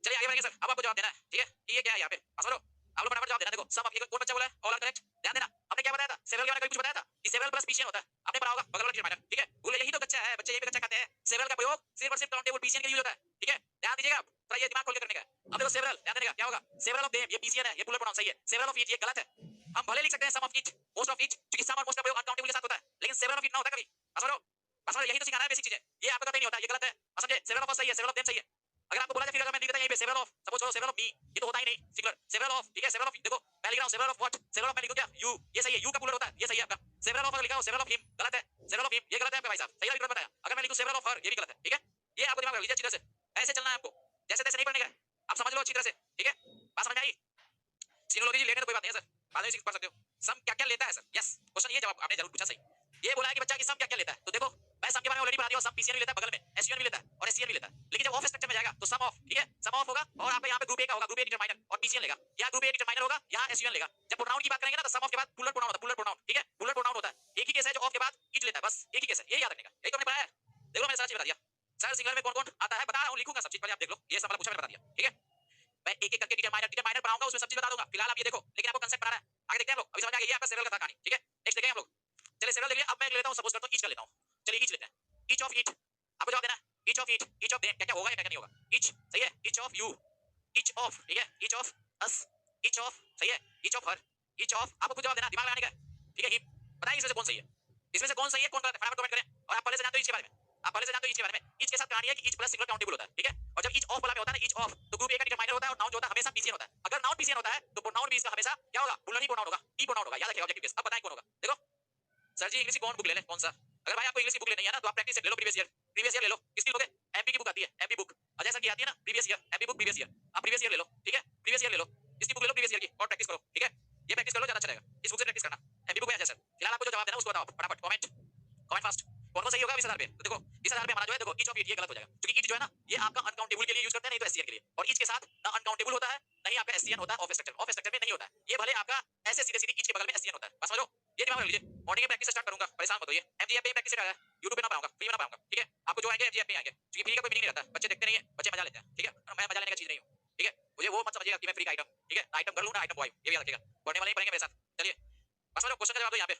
चलिए आगे बढ़ेंगे सर, अब आपको जवाब देना है, ठीक है, कि ये क्या है यहाँ पे, पास करो, आप लोग फटाफट जवाब देना। देखो सब आप, ये कौन बच्चा बोला है, ऑल आर करेक्ट, ध्यान देना। आपने क्या बताया था, सेवरल के बारे में कुछ बताया था, कि सेवरल प्लस पीसीएन होता है, आपने पढ़ा होगा बगल वाला डिटरमाइनर, ठीक है। बोले यही तो कच्चा है, बच्चे यही पे कच्चा खाते हैं, सेवरल का प्रयोग सिर्फ और सिर्फ काउंटेबल पीसीएन के लिए होता है, ठीक है, ध्यान दीजिएगा, थोड़ा ये दिमाग खोल के करने का है। अब देखो सेवरल, ध्यान देना क्या होगा, सेवरल ऑफ देम, ये पीसीएन है, ये प्लूरल प्रोनाउन सही है, सेवरल ऑफ ईच ये गलत है। हम भले लिख सकते हैं some of each, most of each, क्योंकि सम और मोस्ट का प्रयोग अनकाउंटेबल के साथ होता है, लेकिन सेवरल ऑफ ईच ना होता कभी, बस यही तो सिखाना है बेसिक चीजें, ये आपका कहीं नहीं होता, ये गलत है, समझे। सेवरल ऑफ सही है, सेवरल ऑफ देम सही है। अगर आपको बोला जाए फिर अगर मैं लिख देता यहीं पे सेवरल ऑफ, सपोज करो सेवरल ऑफ बी, ये तो होता ही नहीं सिंगुलर, सेवरल ऑफ, ठीक है, सेवरल ऑफ, देखो मैं लिख रहा हूं several of what, several of मैं लिखूं क्या, यू, ये सही है, यू का प्लूरल होता है, ये सही है आपका। सेवरल ऑफ अगर लिखा हो सेवरल ऑफ हिम, गलत है, सेवरल ऑफ हिम ये गलत है आपका भाई साहब, सही है, बताया। अगर मैं लिखूं सेवरल ऑफ हर, ये भी गलत है, ठीक है। ये आपको दिमाग में लीजिए अच्छी तरह से, ऐसे चलना है आपको, जैसे तैसे नहीं पढ़ने का, आप समझ लो अच्छी तरह से, ठीक है, बात समझ में आई। सिनोलॉजी लेने तो कोई बात नहीं है सर, बाद में सीख पढ़ सकते हो। सम क्या क्या लेता है सर, यस क्वेश्चन ये जवाब आपने जरूर पूछा सही। ये बोला है कि बच्चा कि सम क्या क्या लेता है, तो देखो मैं सम के बारे में ऑलरेडी बता दिया, सम पीसीएन भी लेता है, बगल में एसयूएन भी लेता है और एससीएन भी लेता है, लेकिन जब ऑफ स्ट्रक्चर में जाएगा तो सम ऑफ, ठीक है, सम ऑफ होगा और आपका यहां पे ग्रुप ए का होगा, ग्रुप ए डिटरमाइनर और पीसीएन लेगा, या ग्रुप ए डिटरमाइनर होगा, यहां एसयूएन लेगा। जब प्रोनाउन की बात करेंगे ना तो सम ऑफ के बाद प्लूरल प्रोनाउन होता है, प्लूरल प्रोनाउन, ठीक है, प्लूरल प्रोनाउन होता है। एक ही केस है जो ऑफ के बाद इट लेता है, बस एक ही केस है, ये याद रखने का, यही तो हमने पढ़ा है। देखो मैंने सारा चीज बता दिया सर, सिंगुलर में कौन कौन आता है बता रहा हूं, लिखूंगा सब चीज, पहले आप देख लो, ये सब वाला पूछा मैंने बता दिया, ठीक है। मैं एक एक करके डिटरमाइनर पढ़ाऊंगा, उसमें सब चीज बता दूंगा, फिलहाल आप ये देखो, लेकिन आपको कांसेप्ट पढ़ा है, आगे देखते हैं हम लोग। अभी समझ आ गया ये आपका सेवरल का था कहानी, ठीक है। नेक्स्ट देखेंगे हम लोग, चलिए सेवरल देख लिया, अब मैं लेता हूं, सपोज करता हूं ईच कर लेता हूं, चलिए ईच लेते हैं, ईच ऑफ ईट, आपको जवाब देना है, each of eat, each of them क्या क्या होगा या क्या क्या नहीं होगा, ईच सही है, each of you, each of, ठीक है, each of us, each of सही है, each of her, each of, आपको जवाब देना, दिमाग लगाने का, ठीक है। ही बताइए इसमें से कौन सही है, इसमें से कौन सही है कौन गलत है, फटाफट कमेंट करें। और आप पहले से जानते हो ईच के बारे में, आप पहले से जानते हो ईच के बारे में, ईच के साथ कहानी है कि ईच प्लस सिंगल काउंटेबल होता है, ठीक है। और जब ईच ऑफ वाला में होता है ना, ईच ऑफ, तो ग्रुप ए का डिटरमाइनर होता है और नाउन जो होता है हमेशा पीसीएन होता है। अगर नाउन पीसीएन होता है तो प्रोनाउन भी इसका हमेशा क्या होगा, प्लूरल ही प्रोनाउन होगा, ई प्रोनाउन होगा, याद रखिएगा ऑब्जेक्टिव केस। अब बताएं कौन होगा, देखो सर जी इंग्लिश की कौन बुक ले लें, कौन सा, अगर भाई आपको इंग्लिश की बुक लेनी है ना तो आप प्रैक्टिस सेट ले लो, प्रीवियस ईयर ले लो, किसकी लोगे, एमपी की बुक आती है, एमपी बुक अजय सर की आती है ना, previous year, MP book previous year, आप प्रीवियस ईयर ले लो, ठीक है, प्रीवियस ईयर ले लो, इसकी बुक ले लो प्रीवियस ईयर की और प्रैक्टिस करो, ठीक है, ये प्रैक्टिस कर लो, ज्यादा अच्छा रहेगा, इस बुक से प्रैक्टिस करना, एमपी बुक में अजय सर। फिलहाल आपको जो जवाब देना उसको बताओ फटाफट, कमेंट कमेंट फास्ट, कौन सही होगा इस आधार पे। तो देखो इस आधार पे हमारा जो है, देखो ईच ऑफ ईट ये गलत हो जाएगा, क्योंकि ईच जो है ना ये आपका अनकाउंटेबल के लिए यूज करते हैं, नहीं तो एससीएन के लिए, और ईच के साथ ना अनकाउंटेबल होता है नहीं आपका एससीएन होता है, ऑफ स्ट्रक्चर, ऑफ स्ट्रक्चर में नहीं होता है, ये भले आपका ऐसे सीधे सीधे ईच के बगल में एससीएन होता है, बस समझो, ये दिमाग में लीजिए। मॉर्निंग में प्रैक्टिस स्टार्ट करूंगा, परेशान मत होइए, एमजीएफ पे प्रैक्टिस सेट है, YouTube पे ना पाऊंगा, फ्री में ना पाऊंगा, ठीक है, आपको जो आएंगे एमजीएफ पे आएंगे, क्योंकि फ्री का कोई मीनिंग नहीं रहता, बच्चे देखते नहीं है, बच्चे मजा लेते हैं, ठीक है, मैं मजा लेने का चीज नहीं हूं, ठीक है, मुझे वो मत समझिएगा कि मैं फ्री का आइटम, ठीक है, आइटम गर्ल हूं ना, आइटम बॉय, ये भी याद रखिएगा, पढ़ने वाले ही पढ़ेंगे मेरे साथ। चलिए बस समझो, क्वेश्चन का जवाब दो यहाँ पे,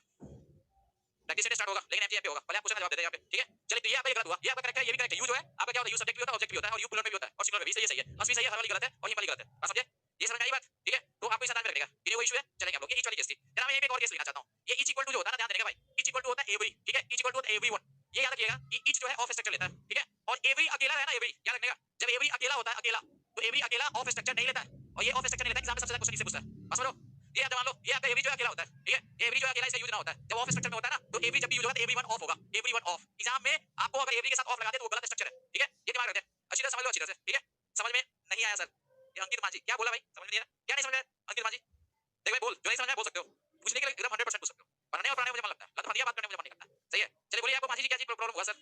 प्रैक्टिस सेट स्टार्ट होगा, लेकिन एमजीएफ पे होगा, पहले आप क्वेश्चन का जवाब दे दे यहाँ पे, ठीक है। चलिए तो ये आपका गलत हुआ, ये आपका करेक्ट है, ये भी करेक्ट है, यू जो है आपका क्या होता है, यू सब्जेक्ट भी होता है, ऑब्जेक्ट भी होता है, और यू प्लूरल में भी होता है और सिंगुलर में भी सही है, बस भी सही है, हर वाली गलत है और ये वाली गलत है, बस समझे, ये समझ में आई बात, ठीक है। तो आपको इस आधार पे रखेगा, ये वो इशू है, चलेंगे हम लोग, ये ईच वाली केस थी। जरा मैं एक और केस लिखना चाहता हूं, ये ईच इक्वल टू जो होता है ना, ध्यान देने का भाई, ईच इक्वल टू होता है एवरी, ठीक है, ईच इक्वल टू होता है एवरीवन, ये याद रखिएगा कि ईच जो है ऑफ स्ट्रक्चर लेता है, ठीक है, और एवरी अकेला है ना, एवरी याद रखने का, जब एवरी अकेला होता है अकेला, तो एवरी अकेला ऑफ स्ट्रक्चर नहीं लेता है, और ये ऑफ स्ट्रक्चर नहीं लेता, एग्जाम में सबसे ज्यादा क्वेश्चन इससे पूछता है, बस समझो, ये याद मान लो, ये आपका एवरी जो अकेला होता है, ठीक है, एवरी जो अकेला इसका यूज ना होता है, जब ऑफ स्ट्रक्चर में होता है ना, तो एवरी जब भी यूज होगा तो एवरीवन ऑफ होगा, एवरीवन ऑफ, एग्जाम में आपको अगर एवरी के साथ ऑफ लगा दे तो वो गलत स्ट्रक्चर है, ठीक है, ये दिमाग रखते हैं, अच्छी तरह समझ लो, अच्छी तरह से, ठीक है। समझ में नहीं आया सर, ये अंकित मांझी क्या बोला भाई, समझ नहीं आया, क्या नहीं समझ आया अंकित मांझी, देख भाई बोल, जो नहीं समझ आया बोल सकते हो, पूछने के लिए एकदम 100% पूछ सकते हो, पढ़ने और पढ़ाने मुझे मन लगता है, लत भदिया बात करने मुझे मन नहीं करता, सही है। चलिए बोलिए आपको मांझी जी क्या चीज प्रॉब्लम हुआ सर,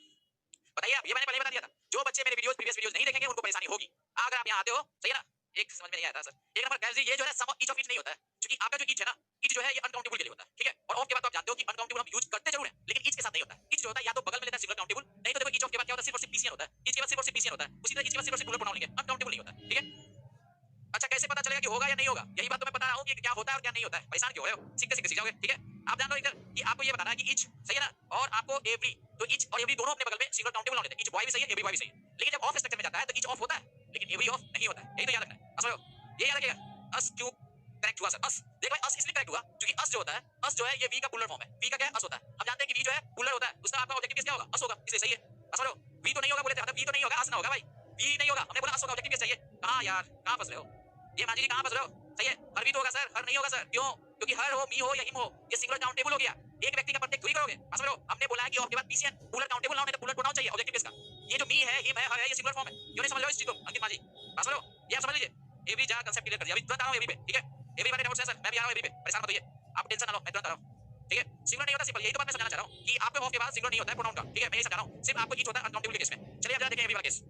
बताइए आप, ये मैंने पहले बता दिया था, जो बच्चे मेरे वीडियोस प्रीवियस वीडियोस नहीं देखेंगे उनको परेशानी होगी, अगर आप यहां आते हो, सही है ना। एक समझ में नहीं आया था सर, एक नंबर गाइस जी, ये जो है सम ईच ऑफ ईच नहीं होता है, क्योंकि आपका जो ईच है ना, ईच जो है ये अनकाउंटेबल के लिए होता है, ठीक है, और ऑफ के बाद तो आप जानते हो कि अनकाउंटेबल हम यूज करते जरूर है, लेकिन ईच के साथ नहीं होता है। ईच जो होता है या तो बगल में लेता है सिंगल काउंटेबल, नहीं तो देखो ईच ऑफ के बाद क्या होता है, सिर्फ और सिर्फ पीसीएन होता है, ईच के बाद सिर्फ और सिर्फ पीसीएन होता है, उसी तरह ईच के बाद सिर्फ और सिर्फ प्लूरल प्रोनाउन लेंगे, अनकाउंटेबल नहीं होता है, ठीक है। अच्छा कैसे पता चलेगा कि होगा या नहीं होगा, यही बात तो मैं बता रहा हूं कि क्या होता है और क्या नहीं होता है, परेशान क्यों हो रहे हो, सीखते सीखते सीख जाओगे, ठीक है। आप जान लो इधर कि आपको ये बताना है कि ईच सही है ना, और आपको एवरी, तो ईच और एवरी दोनों अपने बगल में सिंगल काउंटेबल होते हैं, ईच बॉय भी सही है एवरी बॉय भी सही है, लेकिन जब ऑफ स्ट्रक्चर में जाता है तो ईच ऑफ होता है लेकिन एवरी ऑफ नहीं होता है, यही तो याद रखना है, समझो, ये याद रखिएगा। अस क्यों करेक्ट हुआ सर, अस देख भाई, अस इसलिए करेक्ट हुआ क्योंकि अस जो होता है, अस जो है ये वी का प्लूरल फॉर्म है, वी का क्या है, अस होता है, हम जानते हैं कि v जो है पोलर होता है, उसका आपका ऑब्जेक्टिव केस क्या होगा, अस होगा, इसलिए सही है। बस बोलो v तो नहीं होगा बोले थे, मतलब v तो नहीं होगा, अस ना होगा भाई, v नहीं होगा, हमने बोला अस होगा, ऑब्जेक्टिव केस चाहिए। कहां यार, कहां फंस रहे हो ये मांझी जी, कहां फंस रहे हो? सही है, हर v तो होगा सर, हर नहीं होगा सर, क्यों? क्योंकि हर हो, मी हो या हिम हो, ये सिंगुलर काउंटेबल हो गया, एक व्यक्ति का प्रत्येक थोड़ी करोगे। बस बोलो, हमने बोला है कि ऑफ के बाद pcn पोलर काउंटेबल नाउन है, तो पोलर प्रोनाउन चाहिए ऑब्जेक्टिव केस का। ये जो मी है, हिम है, हर है, ये सिंगुलर फॉर्म है, क्यों नहीं समझ रहे हो इस चीज को अंकित मांझी? बस बोलो, ये आप समझ लीजिए। एवरी जा कंसेप्ट क्लियर कर दिया, अभी तुरंत आ रहा हूं एवरी पे, ठीक है? एवरी वाले डाउट्स है सर, मैं भी आ रहा हूं एवरी पे, परेशान मत होइए, आप टेंशन ना लो, मैं तुरंत आ रहा हूं, ठीक है? सिंगुलर नहीं होता, सिंपल, यही तो बात मैं समझाना चाह रहा हूं कि आपके ऑफ के बाद सिंगुलर नहीं होता है प्रोनाउन का, ठीक है? मैं यही समझा रहा हूं, सिर्फ आपको ईच होता है अनकाउंटेबल के केस में। चलिए अब जरा देखें एवरी वाला केस।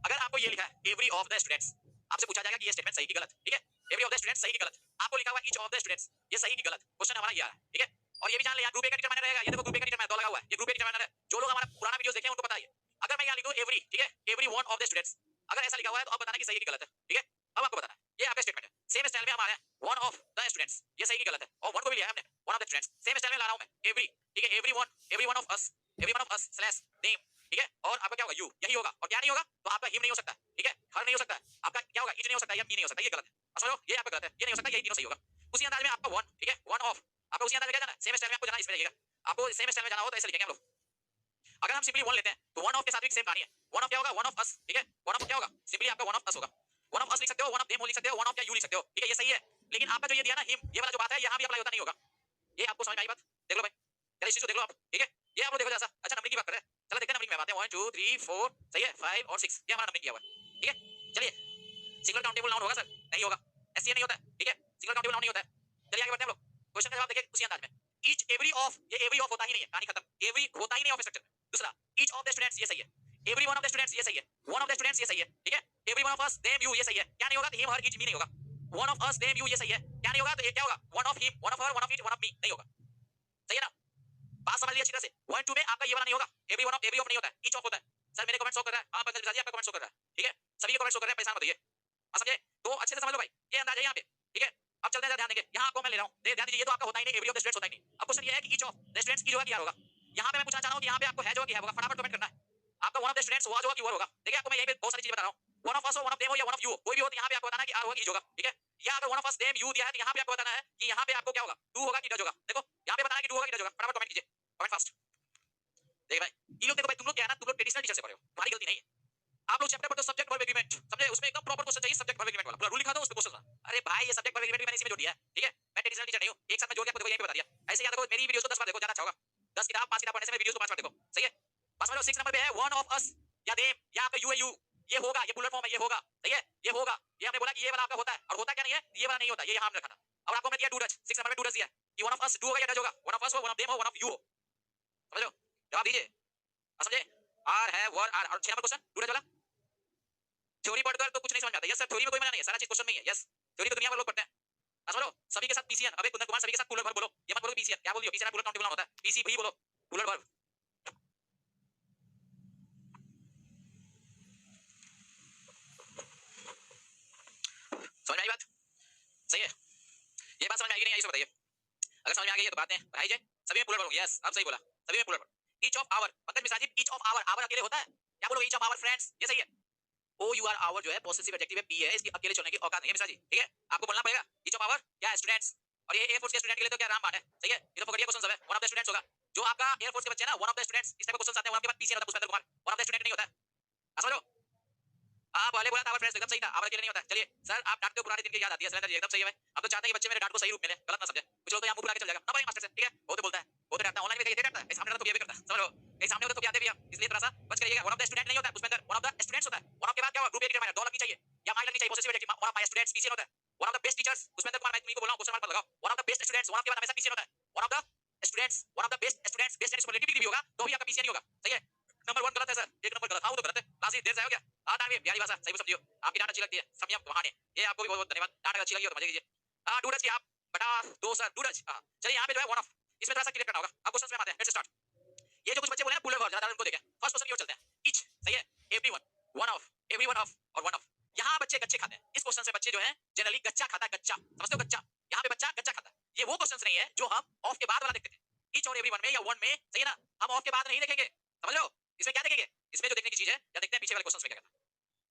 अगर आपको ये लिखा है एवरी ऑफ द स्टूडेंट्स, आपसे पूछा जाएगा कि ये स्टेटमेंट सही की गलत, ठीक है? एवरी ऑफ द स्टूडेंट्स सही की गलत, आपको लिखा हुआ ईच ऑफ द स्टूडेंट्स, ये सही की गलत, क्वेश्चन हमारा ये आ रहा है, ठीक है? और ये भी जान ले, यहाँ ग्रुप ए का डिटरमाइनर रहेगा, ये देखो ग्रुप ए का डिटरमाइनर दो लगा हुआ है, ये ग्रुप ए का डिटरमाइनर है, जो लोग हमारा पुराना वीडियोस देखे हैं उनको पता है। अगर मैं यहाँ लिखूं एवरी, ठीक है, every one of the students, अगर ऐसा लिखा हुआ है तो अब बताना कि सही है कि गलत है, ठीक है? अब आपको बताना है, ये आपका स्टेटमेंट है, सेम स्टाइल में हमारा वन ऑफ द स्टूडेंट्स, ये सही की गलत है, और वन को भी लिया है हमने, one of the students, same style में ला रहा हूं मैं, एवरी, ठीक है, every one of us slash name, ठीक है? और आपका क्या होगा, यू, यही होगा, और क्या नहीं होगा, तो आपका हिम नहीं हो सकता, ठीक है, हर नहीं हो सकता, आपका क्या होगा, इच नहीं हो सकता, या मी नहीं हो सकता, ये गलत है, समझो, ये आपका गलत है, ये नहीं हो सकता, यही तीनों सही होगा। उसी अंदाज में आपका वन, ठीक है, वन ऑफ, आपका उसी अंदाज में क्या जाना है, सेम स्टाइल में आपको जाना, इसमें जाइएगा, आपको सेम स्टाइल में जाना हो तो ऐसे लिखेंगे हम लोग। अगर हम सिंपली वन लेते हैं तो वन ऑफ के साथ भी सेम कहानी है, वन ऑफ क्या होगा, वन ऑफ अस, ठीक है, वन ऑफ क्या होगा, सिंपली आपका वन ऑफ अस होगा, वन ऑफ अस लिख सकते हो, वन ऑफ देम लिख सकते हो, वन ऑफ क्या यू लिख सकते हो, ठीक है, ये सही है। लेकिन आपका जो ये दिया ना हिम, ये वाला जो बात है, यहाँ भी अप्लाई होता नहीं होगा, ये आपको समझ में आई बात? देख लो भाई, पहले इस चीज को देख लो आप, ठीक है? ये आप लोग देखो जैसा, अच्छा नंबरिंग की बात कर रहे हैं, चलो देखते हैं नंबरिंग में बात है, 1 2 3 4, सही है, 5 और 6, ये हमारा नंबरिंग किया हुआ है, ठीक है? चलिए, सिंगल काउंटेबल नाउन होगा सर, नहीं होगा, एससीए नहीं होता है, ठीक है, सिंगल काउंटेबल नाउन नहीं होता है। चलिए आगे बढ़ते हैं हम लोग, क्वेश्चन का जवाब देखिए उसी अंदाज में, ईच एवरी ऑफ, ये एवरी ऑफ होता ही नहीं है, कहानी खत्म, एवरी होता ही नहीं ऑफ स्ट्रक्चर। दूसरा, ईच ऑफ द स्टूडेंट्स, ये सही है, every one of the students, ये सही है, वन ऑफ द स्टूडेंट्स, ये सही है, ठीक है? Every one of us them you, ये सही है, क्या नहीं होगा, तो हिम हर ईच मी नहीं होगा, one of us them you, ये सही है, क्या नहीं होगा, तो ये क्या होगा, one of him, one of her, one of each, one of me, नहीं होगा, सही है ना? बात समझ लिया अच्छी तरह से। 1 2 में आपका ये वाला नहीं होगा, every one of, every of नहीं होता है, ईच ऑफ होता है। सर मेरे कमेंट शो कर रहा है, हां पंकज मिश्रा जी आपका कमेंट शो कर रहा है, ठीक है? सभी के कमेंट शो कर रहे हैं, परेशान मत होइए, आप समझे? तो अच्छे से समझ लो भाई, ये अंदाज है यहाँ पे, ठीक है? अब चलते हैं, ध्यान देंगे, यहाँ आपको मैं ले रहा हूँ, ध्यान दीजिए, ये तो आपका होता ही नहीं, एवरी ऑफ द स्टूडेंट्स होता ही नहीं। अब क्वेश्चन ये है कि ईच ऑफ द स्टूडेंट्स की जो है क्या होगा, यहाँ पे मैं पूछना चाह रहा हूँ कि यहाँ पे आपको है जो कि है होगा, फटाफट कमेंट करना है। आपका वन ऑफ द स्टूडेंट्स हुआ जो कि वर होगा, देखिए आपको मैं यहीं पे बहुत सारी चीजें बता रहा हूँ, वन ऑफ अस हो, वन ऑफ देम हो या वन ऑफ यू हो, कोई भी हो, तो यहाँ पे आपको बताना है कि आर होगा कि ईच होगा, ठीक है? या अगर one of us them you दिया है तो यहाँ पे आपको बताना है कि यहाँ पे आपको क्या होगा, टू होगा कि डज होगा। देखो यहाँ पे बताना है कि टू होगा कि डज होगा, फटाफट कमेंट कीजिए, कमेंट फास्ट। देखिए भाई, ये लोग देखो भाई, तुम लोग क्या है ना, तुम लोग ट्रेडिशनल टीचर से पढ़े हो, तुम्हारी गलती नहीं है। आप लोग चैप्टर पढ़ते हो सब्जेक्ट वर्ब एग्रीमेंट, समझे? उसमें एकदम प्रॉपर क्वेश्चन चाहिए, सब्जेक्ट वर्ब एग्रीमेंट वाला, पूरा रूल लिखा दो, उस पे क्वेश्चन। अरे भाई ये सब्जेक्ट वर्ब एग्रीमेंट भी मैंने इसी में जोड़ दिया है, ठीक है? मैं ट्रेडिशनल टीचर नहीं हूं, एक साथ में जोड़ के आपको देखो यहीं पे बता दिया। ऐसे याद रखो, मेरी वीडियोस को 10 बार देखो, ज्यादा अच्छा होगा। 10 किताब 5 किताब पढ़ने से मेरी वीडियोस को 5 बार देखो, सही है? बस समझ लो 6 नंबर पे है वन ऑफ अस या देम, या आपका यू है यू, ये होगा, ये बुलेट फॉर्म है, ये होगा, सही है? ये होगा, ये हमने बोला कि ये वाला आपका होता है, और होता क्या नहीं है, ये वाला नहीं होता, ये यहां हमने रखा था। और आपको मैं दिया डू डच, 6 नंबर पे डू डच दिया कि वन ऑफ अस डू होगा या डच होगा, वन ऑफ अस हो, वन ऑफ देम हो, वन ऑफ यू हो, समझ लो? जवाब दीजिए, समझे? आर है वर आर, और 6 नंबर क्वेश्चन डू डच वाला थ्योरी पढ़कर तो कुछ नहीं समझ में आता। यस सर, थ्योरी में कोई मजा नहीं है, सारा चीज क्वेश्चन में ही है। यस, थ्योरी तो दुनिया भर लोग पढ़ते हैं। समझो, सभी के साथ पीसीएन, अबे कुंदन कुमार सभी के साथ पुलर वर्ब बोलो, ये मत बोलो पीसीएन, क्या बोल दियो, पीसीएन पुलर काउंटेबल नाउन होता है, पीसी भी बोलो, पुलर वर्ब। समझ में आई बात? सही है, ये बात समझ में आई कि नहीं आई, इसको बताइए। अगर समझ में आ गई है तो बात है भाई जय, सभी में पुलर वर्ब। यस, आप सही बोला, सभी में plural verb. Each of our, Pankaj Mishra ji, each of our, our अकेले होता है, क्या बोलोगे? ईच ऑफ आवर फ्रेंड्स, ये सही है। ओ यू आर आवर जो है पॉसेसिव एडजेक्टिव है, पी है, इसकी अकेले चलने की औकात नहीं है मिश्रा जी, ठीक है? आपको बोलना पड़ेगा ईच ऑफ आवर या स्टूडेंट्स, और ये एयर फोर्स के स्टूडेंट के लिए तो क्या रामबाण है, सही है? ये तो पकड़िए क्वेश्चन सब है, वन ऑफ द स्टूडेंट्स होगा, जो आपका एयर फोर्स के बच्चे हैं ना, वन ऑफ द स्टूडेंट्स, इस टाइप के क्वेश्चन आते हैं, वन के बाद पीसी होता है, Pushpendra Kumar, one of the student नहीं होता है, समझ लो? आप वाले बोला था आवर फ्रेंड्स, एकदम सही था, आवर अकेले नहीं होता। चलिए सर, आप डांटते हो, पुराने दिन की याद आती है, सरेंद्र जी एकदम सही है भाई, अब तो चाहते हैं कि बच्चे मेरे डांट को सही रूप मिले, गलत ना समझे, कुछ लोग तो यहाँ मुंह फुला के चल जाएगा ना भाई मास्टर से, ठीक है? वो तो बोलता है, वो तो डांटता है, ऑनलाइन में कहीं डांटता है, सामने तो ये भी करता है, समझ लो? कहीं सामने होता तो आते भी हम, इसलिए थोड़ा सा बच करिएगा। वन ऑफ द स्टूडेंट नहीं होता है Pushpendra, one of the students होता है। वन ऑफ के बाद क्या होगा, ग्रुप ए डिटरमाइनर, दो लगनी चाहिए या माइनर लगनी चाहिए, possessive adjective, one of my students PC होता है। One of the best teachers, Pushpendra Kumar, मैं तुम्ही को बोल रहा हूं, क्वेश्चन मार्क मत लगाओ, one of the best students, one of के बाद हमेशा पीसी होता है। One of the students, one of the best students, best and superlative भी होगा तो भी आपका पीसी नहीं होगा, सही है? नंबर 1 गलत है सर, एक नंबर गलत, हां वो तो गलत है, लाजी देर से हो गया। डांट भी प्यारी भाषा, सही समझियो, आपकी डांट अच्छी लगती है, संयम बहाने, ये आपको भी बहुत बहुत धन्यवाद, डांट अगर अच्छी लगी हो तो मजे कीजिए। डूडज की आप बटा 2 सर, डूडज। चलिए यहाँ पे जो है वन ऑफ, इसमें थोड़ा सा क्लियर करना होगा। अब क्वेश्चंस में आते हैं, लेट्स स्टार्ट। ये जो कुछ बच्चे बोले ना पुलर वर्ब, जरा उनको देखें। फर्स्ट क्वेश्चन की ओर चलते हैं, ईच, सही है? Everyone, one of, everyone of और वन ऑफ। यहाँ बच्चे गच्चे खाते हैं, इस क्वेश्चन से बच्चे जो है जनरली गच्चा खाता है, गच्चा, समझते हो गच्चा? यहाँ पे बच्चा गच्चा खाता है। ये वो क्वेश्चंस नहीं है जो हम ऑफ के बाद वाला देखते थे, ईच और एवरीवन में या वन में, सही है ना? हम ऑफ के बाद नहीं देखेंगे, समझ लो? इसमें क्या देखेंगे? इसमें जो देखने की चीज है, या देखते हैं पीछे वाले क्वेश्चंस में क्या कहता है।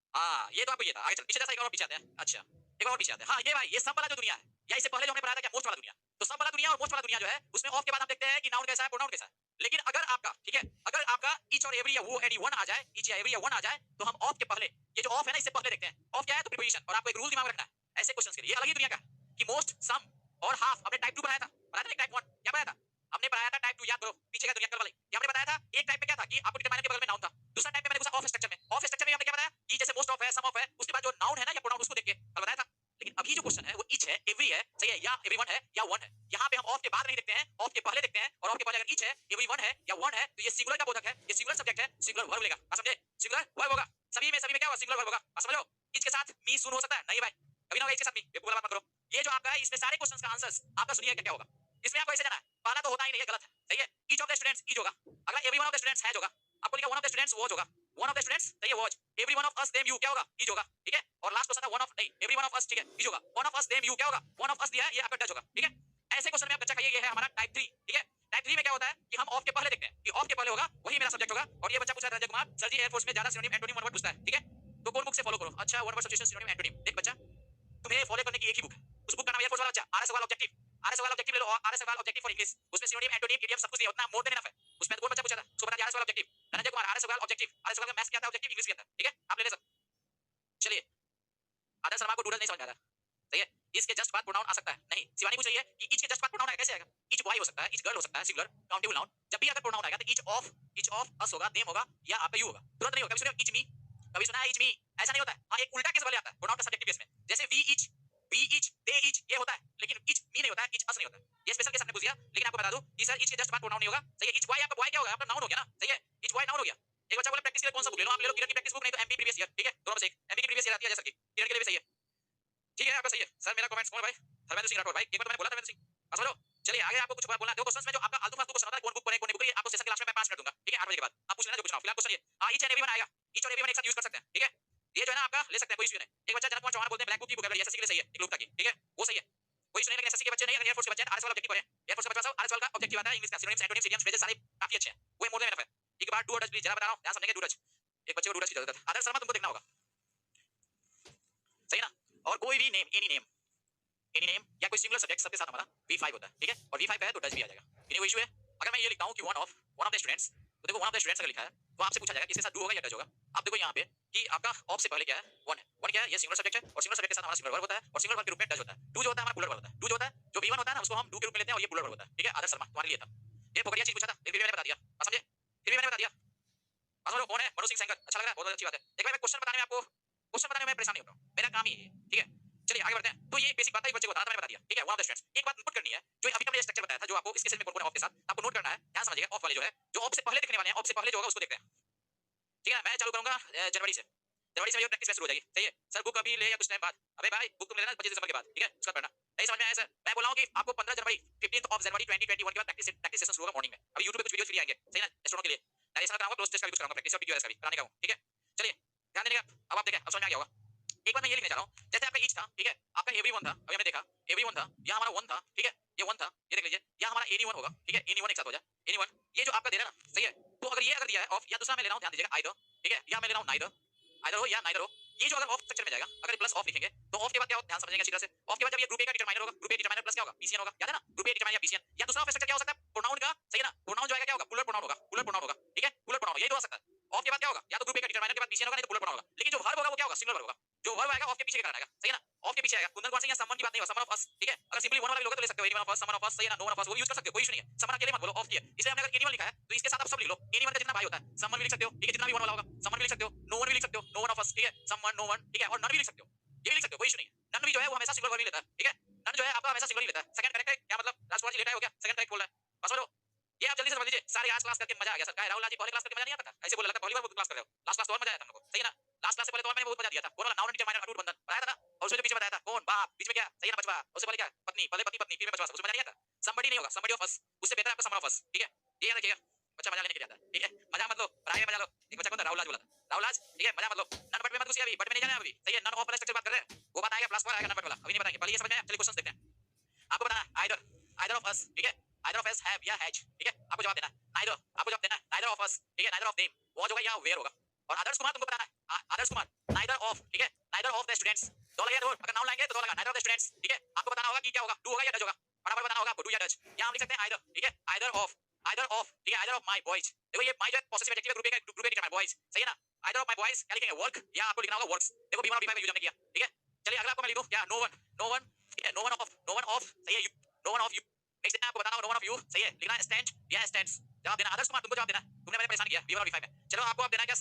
ये तो आपको ये था, आगे चल, पीछे जैसा एक और पीछे आते हैं। अच्छा, एक और पीछे आते हैं। हाँ ये भाई, ये सब वाला जो दुनिया है, या इससे पहले जो हमने पढ़ाया था क्या मोस्ट वाला दुनिया। तो सब वाला दुनिया और मोस्ट वाला दुनिया जो है उसमें ऑफ के बाद हम देखते हैं कि नाउन कैसा है प्रोनाउन कैसा है। लेकिन अगर आपका ठीक है अगर आपका ईच और एवरी या वो एनी वन आ जाए, ईच या एवरी या वन आ जाए तो हम ऑफ के पहले ये जो ऑफ है ना इससे पहले देखते हैं ऑफ क्या है तो प्रीपोजिशन। और आपको एक रूल दिमाग में रखना है ऐसे क्वेश्चंस के लिए, ये अलग ही दुनिया का कि मोस्ट सम और हाफ हमने टाइप 2 पढ़ाया था टाइप 1 क्या पढ़ाया था हमने पढ़ाया था टाइप 2 याद करो पीछे का दुनिया कल वाले ये हमने बताया था। एक टाइप पे क्या था कि आपको डिटरमाइनर के बगल में नाउन था, दूसरा टाइप पे मैंने घुसा ऑफ स्ट्रक्चर में। ऑफ स्ट्रक्चर में हमने क्या बताया कि जैसे मोस्ट ऑफ है सम ऑफ है उसके बाद जो नाउन है ना या प्रोनाउन उसको देख के कल बताया था। लेकिन अभी जो क्वेश्चन है वो ईच है एवरी है सही है या एवरीवन है या वन है। यहाँ पे हम ऑफ के बाद नहीं देखते हैं ऑफ के पहले देखते हैं और ऑफ के पहले अगर ईच है एवरीवन है या वन है तो ये सिंगुलर का बोधक है, ये सिंगुलर सब्जेक्ट है, सिंगुलर वर्ब लेगा। समझे सिंगुलर वर्ब होगा सभी में क्या होगा सिंगुलर वर्ब होगा। समझ लो ईच के साथ मी सुन हो सकता है नहीं भाई कभी ना होगा ईच के साथ मी बेवकूफ वाला मत करो। ये जो आपका है इसमें सारे क्वेश्चंस का आंसर्स आपका सुनिए क्या क्या होगा इसमें आपको ऐसे जाना है पहला तो होता ही नहीं है गलत है सही है। Each of the students each होगा, अगला every one of the students है होगा, आपको लिखा one of the students watch होगा, वन ऑफ द स्टूडेंट्स सही है watch, every one of us them you क्या होगा ईच होगा ठीक है। और लास्ट क्वेश्चन है वन ऑफ नहीं एवरी वन ऑफ अस ठीक है ईच होगा, one of us them you क्या होगा वन ऑफ अस दिया है ये आपका डच होगा ठीक है। ऐसे क्वेश्चन में आप बच्चा कहिए ये है हमारा टाइप 3 ठीक है। टाइप 3 में क्या होता है कि हम ऑफ के पहले देखते हैं कि ऑफ के पहले होगा वही मेरा सब्जेक्ट होगा। और ये बच्चा पूछा रंजय कुमार सर जी एयरफोर्स में ज्यादा सिनोनिम एंटोनिम वन वर्ड पूछता है ठीक है तो कौन बुक से फॉलो करो। अच्छा one word substitution synonym antonym देख बच्चा तुम्हें फॉलो करने की एक ही बुक है उस बुक का नाम एयरफोर्स वाला बच्चा आरएस वाला ऑब्जेक्टिव, आरएस वाला ऑब्जेक्टिव ले लो आरएस वाला ऑब्जेक्टिव फॉर इंग्लिश उसमें सिनोनिम एंटोनिम इडियम सब कुछ दिया उतना मोर देन इनफ है। उसमें कौन बच्चा पूछा था सो बता आरएस वाला ऑब्जेक्टिव रंजय कुमार आरएस वाला ऑब्जेक्टिव, आरएस वाला मैथ्स क्या था ऑब्जेक्टिव इंग्लिश क्या था ठीक है आप ले ले सब। चलिए आदर्श शर्मा को डूडल नहीं समझ में आ रहा सही है इसके जस्ट बाद प्रोनाउन आ सकता है नहीं शिवानी पूछ रही है कि ईच के जस्ट बाद प्रोनाउन कैसे आएगा। ईच बॉय हो सकता है ईच गर्ल हो सकता है सिंगुलर काउंटेबल नाउन जब भी अगर प्रोनाउन आएगा तो ईच ऑफ अस होगा देम होगा या आपका यू होगा तुरंत नहीं होगा। कभी सुना ईच मी कभी सुना है ईच मी ऐसा नहीं होता है। हाँ एक उल्टा केस वाले आता है प्रोनाउन का सब्जेक्टिव केस में जैसे वी ईच दे ईच ये होता है लेकिन ईच मी नहीं होता है ईच अस नहीं होता है। ये स्पेशल केस आपने पूछ दिया लेकिन आपको बता दूं कि सर ईच के जस्ट बाद प्रोनाउन नहीं होगा सही है। ईच बॉय आपका बॉय क्या होगा आपका नाउन हो गया ना सही है ईच बॉय नाउन हो गया। एक बच्चा बोले प्रैक्टिस के लिए कौन सा बुक ले लो आप ले लो किरण की प्रैक्टिस बुक नहीं तो एमपी प्रीवियस ईयर ठीक है दोनों में से एक एमपी की प्रीवियस ईयर आती है जैसा कि किरण के लिए भी सही है ठीक है आपका सही है। सर मेरा कमेंट्स कौन है भाई धर्मेंद्र सिंह राठौर भाई एक बार मैंने बोला धर्मेंद्र सिंह बस बोलो। चलिए आगे आपको कुछ बोलना है दो क्वेश्चंस में जो आपका आलतू फालतू क्वेश्चन होता है कौन बुक पढ़े कौन बुक ये आपको सेशन के लास्ट में मैं 5 मिनट दूंगा ठीक है 8 बजे के बाद आप पूछ लेना जो पूछना। फिलहाल क्वेश्चन ये ईच एंड एवरीवन आएगा ईच और एवरीवन एक साथ यूज कर सकते हैं ठीक है। ये जो है ना आपका ले सकते हैं कोई इशू नहीं। एक बच्चा जनक कुमार चौहान बोलते हैं ब्लैक बुक की वोकैबुलरी एसएससी के लिए सही है एक लोग की ठीक है वो सही है कोई इशू नहीं। लेकिन एसएससी के बच्चे नहीं एयरफोर्स के बच्चे आरएस वाला ऑब्जेक्टिव पढ़े एयरफोर्स के बच्चा सब आरएस वाला का ऑब्जेक्टिव आता है इंग्लिश का सिनोनिम्स एंटोनिम्स इडियम्स फ्रेजेस सारे काफी अच्छे हैं वो मोर देन इनफ है। एक बार डू और डच प्लीज जरा बता रहा हूं ध्यान समझेंगे डू डच एक बच्चे को डू डच की जरूरत है। आदर्श शर्मा तुमको देखना होगा सही ना। और कोई भी नेम एनी नेम या कोई सिंगुलर सब्जेक्ट सबके साथ हमारा V5 होता है ठीक है और V5 है तो डच भी आ जाएगा इन्हें वो इशू है। अगर मैं ये लिखता हूं कि वन ऑफ द स्टूडेंट्स तो देखो वन ऑफ द स्टूडेंट्स अगर लिखा है तो आपसे पूछा जाएगा कि इसके साथ डू होगा या डच होगा। आप देखो यहाँ पे कि आपका ऑफ से पहले क्या है वन क्या है ये सिंगुलर सब्जेक्ट है और सिंगुलर सब्जेक्ट के साथ हमारा सिंगुलर वर्ब होता है और सिंगुलर वर्ब के रूप में डच होता है। डू जो होता है हमारा प्लूरल वर्ब होता है डू जो होता है जो V1 होता है ना उसको हम डू के रूप में लेते हैं और ये प्लूरल वर्ब होता है ठीक है। आदर्श शर्मा तुम्हारे लिए था ये पोखरिया चीज पूछा था फिर भी मैंने बता दिया समझे फिर भी मैंने बता दिया समझो कौन है मनु सिंह सेंगर अच्छा लग रहा है बहुत अच्छी बात है। एक बार मैं क्वेश्चन बताने में आपको क्वेश्चन बताने में परेशान नहीं होता हूं मेरा काम ही है ठीक है। चलिए आगे बढ़ते हैं। तो ये बेसिक बात है बच्चे को बताना मैंने बता दिया ठीक है वन ऑफ द स्टूडेंट्स। एक बात नोट करनी है जो अभी हमने स्ट्रक्चर बताया था जो आपको इसके सेल में कौन-कौन ऑफ के साथ आपको नोट करना है ध्यान समझिएगा। ऑफ वाले जो है जो ऑफ से पहले दिखने वाले हैं ऑफ से पहले जो होगा उसको देखते हैं ठीक है। मैं चालू करूंगा जनवरी से जो प्रैक्टिस शुरू हो जाएगी सही है। सर बुक अभी ले या कुछ टाइम बाद अबे भाई बुक तुम ले लेना 25 दिसंबर के बाद ठीक है उसका पढ़ना नहीं समझ में आया सर मैं बोल रहा हूं कि आपको 15 जनवरी 15th ऑफ जनवरी 2021 के बाद प्रैक्टिस सेशन शुरू होगा मॉर्निंग में। अभी YouTube पे कुछ वीडियोस फ्री आएंगे सही ना स्टूडेंट्स के लिए नरेशन कराऊंगा क्लोज टेस्ट का भी कुछ कराऊंगा प्रैक्टिस और वीडियो ऐसा भी कराने का हूं ठीक है। चलिए ध्यान देना अब आप देखें अब समझ में आ गया होगा। एक बार मैं ये लिखने जा रहा हूं जैसे आपका ईच था ठीक है आपका एवरीवन था अभी हमने देखा एवरीवन था यहां हमारा वन था ठीक है ये वन था ये देख लीजिए यहां हमारा एनीवन होगा ठीक है एनीवन एक साथ हो जाए एनीवन ये जो आपका दे रहा है ना सही है। तो अगर ये अगर दिया है ऑफ या दूसरा मैं ले रहा हूं ध्यान दीजिएगा आइदर ठीक है या मैं ले रहा हूं नाइदर हो या नाइदर हो ये जो अगर ऑफ स्ट्रक्चर में जाएगा अगर प्लस ऑफ लिखेंगे तो ऑफ के बाद क्या होगा ध्यान समझेंगे अच्छी तरह से। ऑफ के बाद जब ये ग्रुप ए का डिटरमाइनर होगा ग्रुप ए डिटरमाइनर प्लस क्या होगा पीसीएन होगा याद है ना ग्रुप ए डिटरमाइनर या पीसीएन या दूसरा ऑफ स्ट्रक्चर क्या हो सकता है प्रोनाउन का सही है ना प्रोनाउन जो आएगा क्या होगा प्लूरल प्रोनाउन होगा ठीक है प्लूरल प्रोनाउन यही दो आ सकता है। ऑफ के बाद क्या होगा या तो ग्रुप ए का डिटरमाइनर के बाद पीसीएन होगा नहीं तो प्लूरल प्रोनाउन होगा। लेकिन जो वर्ब होगा वो क्या होगा सिंगुलर वर्ब होगा जो वर्ब आएगा ऑफ के पीछे के कारण आएगा सही है ना ऑफ के पीछे आएगा। कुंदन कौन से या समवन की बात नहीं हो समवन ऑफ अस ठीक है। अगर सिंपली वन वाला लोगे तो ले सकते हो anyone of us someone of us सही है ना नो वन ऑफ अस वो यूज कर सकते हो कोई इशू नहीं है। समवन अकेले मत बोलो ऑफ किया इसलिए हमने अगर एनीवन लिखा है तो इसके साथ आप सब लिख लो एनीवन का जितना भाई होता है समवन भी लिख सकते हो ठीक है जितना भी वन वाला होगा समवन भी लिख सकते हो नो वन भी लिख सकते हो नो वन ऑफ अस ठीक है समवन नो वन ठीक है और नन भी लिख सकते हो ये भी लिख सकते हो कोई इशू नहीं है। नन भी जो है वो हमेशा सिंगुलर वर्ब ही लेता है ठीक है नन जो है आपका हमेशा सिंगुलर ही लेता है। सेकंड करेक्ट है क्या मतलब राजकुमार जी लेटा है हो गया सेकंड करेक्ट बोल रहा है बस बोलो ये आप जल्दी से समझ लीजिए सारे आज क्लास करके मजा आ गया सर का राहुल जी पहले क्लास करके मजा नहीं आता था ऐसे बोला लगता पहली बार क्लास कर रहे हो लास्ट क्लास तो और मजा आया था हमको सही है ना लास्ट क्लास से पहले तो मैंने बहुत मजा दिया था कौन वाला नाउन डिटरमाइनर अटूट बंधन बताया था ना और उसमें जो पीछे बताया था कौन बाप बीच में क्या सही है ना बचवा उससे पहले क्या पत्नी पहले पति पत्नी फिर में बचवा उसमें मजा नहीं आता समबडी नहीं होगा समबडी ऑफ अस उससे बेहतर आपका समवन ऑफ अस ठीक है। ये याद रखिएगा बच्चा मजा लेने के लिए आता है ठीक है मजा मत लो पढ़ाई में मजा लो। एक बच्चा कौन था राहुल बोला था राहुल ठीक है मजा मत लो नन बट में मत घुसिए अभी बट में नहीं जाना अभी सही है नन ऑफ वाला स्ट्रक्चर बात कर रहे हैं वो बात आएगा प्लस पर आएगा नन बट वाला अभी नहीं बताएंगे पहले ये समझ में आया। चलिए क्वेश्चंस देखते हैं आपको बताना आइदर ऑफ अस ठीक है आइदर ऑफ अस हैव या हैज ठीक है आपको जवाब देना है नाइदर आपको जवाब देना है नाइदर ऑफ अस ठीक है नाइदर ऑफ देम वो होगा या वेयर होगा और आदर्श कुमार तुमको बताना है, आदर्श कुमार नाइदर ऑफ, ठीक है, नाइदर ऑफ द स्टूडेंट्स, दो लगे दो, अगर नाउन लाएंगे तो दो लगा, नाइदर ऑफ द स्टूडेंट्स, ठीक है, आपको बताना होगा कि क्या होगा, डू होगा या डज होगा, फटाफट बताना होगा आपको, डू या डज, यहां हम लिख सकते हैं आइदर, ठीक है, आइदर ऑफ, ठीक है, आइदर ऑफ माय बॉयज, देखो ये माय जो है पॉसेसिव एडजेक्टिव है, ग्रुप ए का बॉयज, सही है ना, आइदर ऑफ माय बॉयज क्या लिखेंगे, वर्क, या आपको लिखना होगा वर्क्स, देखो बी1 और बी5 में यूज हमने किया, ठीक है, चलिए अगला आपको मैं लिख दूं क्या, नो वन, ठीक है, नो वन ऑफ, सही है, no one of you, next है आपको बताना होगा नो वन ऑफ यू, सही है, लिखना है स्टैंड या स्टैंड्स, जवाब देना, आदर्श कुमार तुमको जवाब देना, तुमने मैंने परेशान किया बी1 और बी5 में, चलो आपको अब देना है क्या,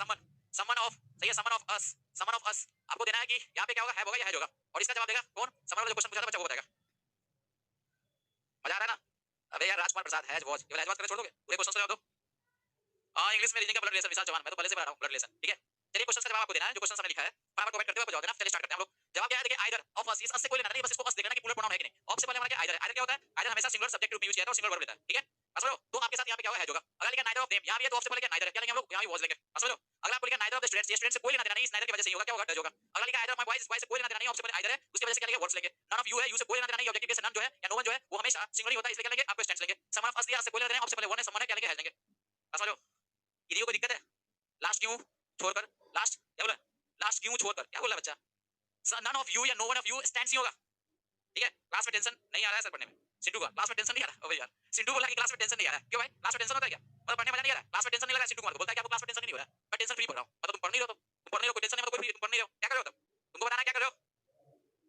समवन ऑफ, सही है, समवन ऑफ अस, आपको देना है कि यहाँ पे क्या होगा, हैव होगा या हैज होगा, और इसका जवाब देगा कौन, समवन वाला जो क्वेश्चन पूछा था बच्चा वो बताएगा, मजा आ रहा है ना, अबे यार राजकुमार प्रसाद हैज वॉज, केवल हैज वॉज करके छोड़ दोगे, पूरे क्वेश्चन का जवाब दो, हाँ इंग्लिश में रीजनिंग का ब्लड रिलेशन विशाल चौहान, मैं तो पहले से बता रहा हूँ ब्लड रिलेशन, ठीक है, चलिए क्वेश्चन का जवाब आपको देना है, जो क्वेश्चन हमने लिखा है फटाफट कमेंट करते हुए जवाब देना, चलिए स्टार्ट करते हैं हम लोग, जवाब क्या है, देखिए आइदर ऑफ अस, इस अस से कोई लेना नहीं, बस इसको अस देखना कि प्लूरल प्रोनाउन है कि नहीं, ऑफ से पहले हमारा क्या आइदर है, आइदर क्या होता है, आइदर हमेशा सिंगुलर सब्जेक्ट रूप में यूज किया जाता है और सिंगुलर वर्ब लेता है, ठीक है, समझ लो, तो आपके साथ यहाँ पे क्या होगा, हैज होगा, अगर लिखा नाइदर ऑफ देम, यहाँ भी है तो ऑफ से पहले क्या नाइदर है, क्या लेंगे हम लोग, यहाँ भी वॉज लेंगे, समझ लो, अगर आपको लिखा नाइदर ऑफ द स्टूडेंट्स, ये स्टूडेंट से कोई लेना देना नहीं, इस नाइदर की वजह से ही होगा, क्या होगा, डज होगा, अगर लिखा either of my boys, boys से कोई लेना देना नहीं, ऑफ से पहले आइदर है, उसकी वजह से क्या लेंगे, वर्ड्स लेंगे, नन ऑफ यू है, यू से कोई लेना देना नहीं, ऑब्जेक्टिव बेस नन जो है या नो वन जो है वो हमेशा सिंगुलर ही होता है, इसलिए क्या लेंगे, आपको स्टैंड्स लेंगे, सम ऑफ अस दिया, से कोई लेना देना, ऑफ से पहले वन है, समवन है, क्या लेंगे, हैज लेंगे, समझ लो, यदि कोई दिक्कत है, लास्ट क्यों छोड़कर, लास्ट क्या बोला, लास्ट क्यों छोड़कर, क्या बोला बच्चा, नन ऑफ यू या no one of you stands ही होगा, ठीक है, क्लास में टेंशन नहीं आ रहा है सर पढ़ने में, सिंटू का क्लास में टेंशन नहीं आ रहा, अबे यार सिंटू बोला कि क्लास में टेंशन नहीं आ रहा है, क्यों भाई क्लास में टेंशन होता है क्या, मतलब पढ़ने में मजा नहीं आ रहा है, क्लास में टेंशन नहीं लगा, सिंटू कुमार को बोलता है कि आपको क्लास में टेंशन नहीं हो रहा है, मैं टेंशन फ्री पढ़ रहा हूं, मतलब तुम पढ़ नहीं रहे हो, तुम पढ़ नहीं रहे हो, कोई टेंशन नहीं, मतलब कोई फ्री, तुम पढ़ नहीं रहे हो, क्या कर रहे हो तब, तुमको बताना क्या कर रहे हो,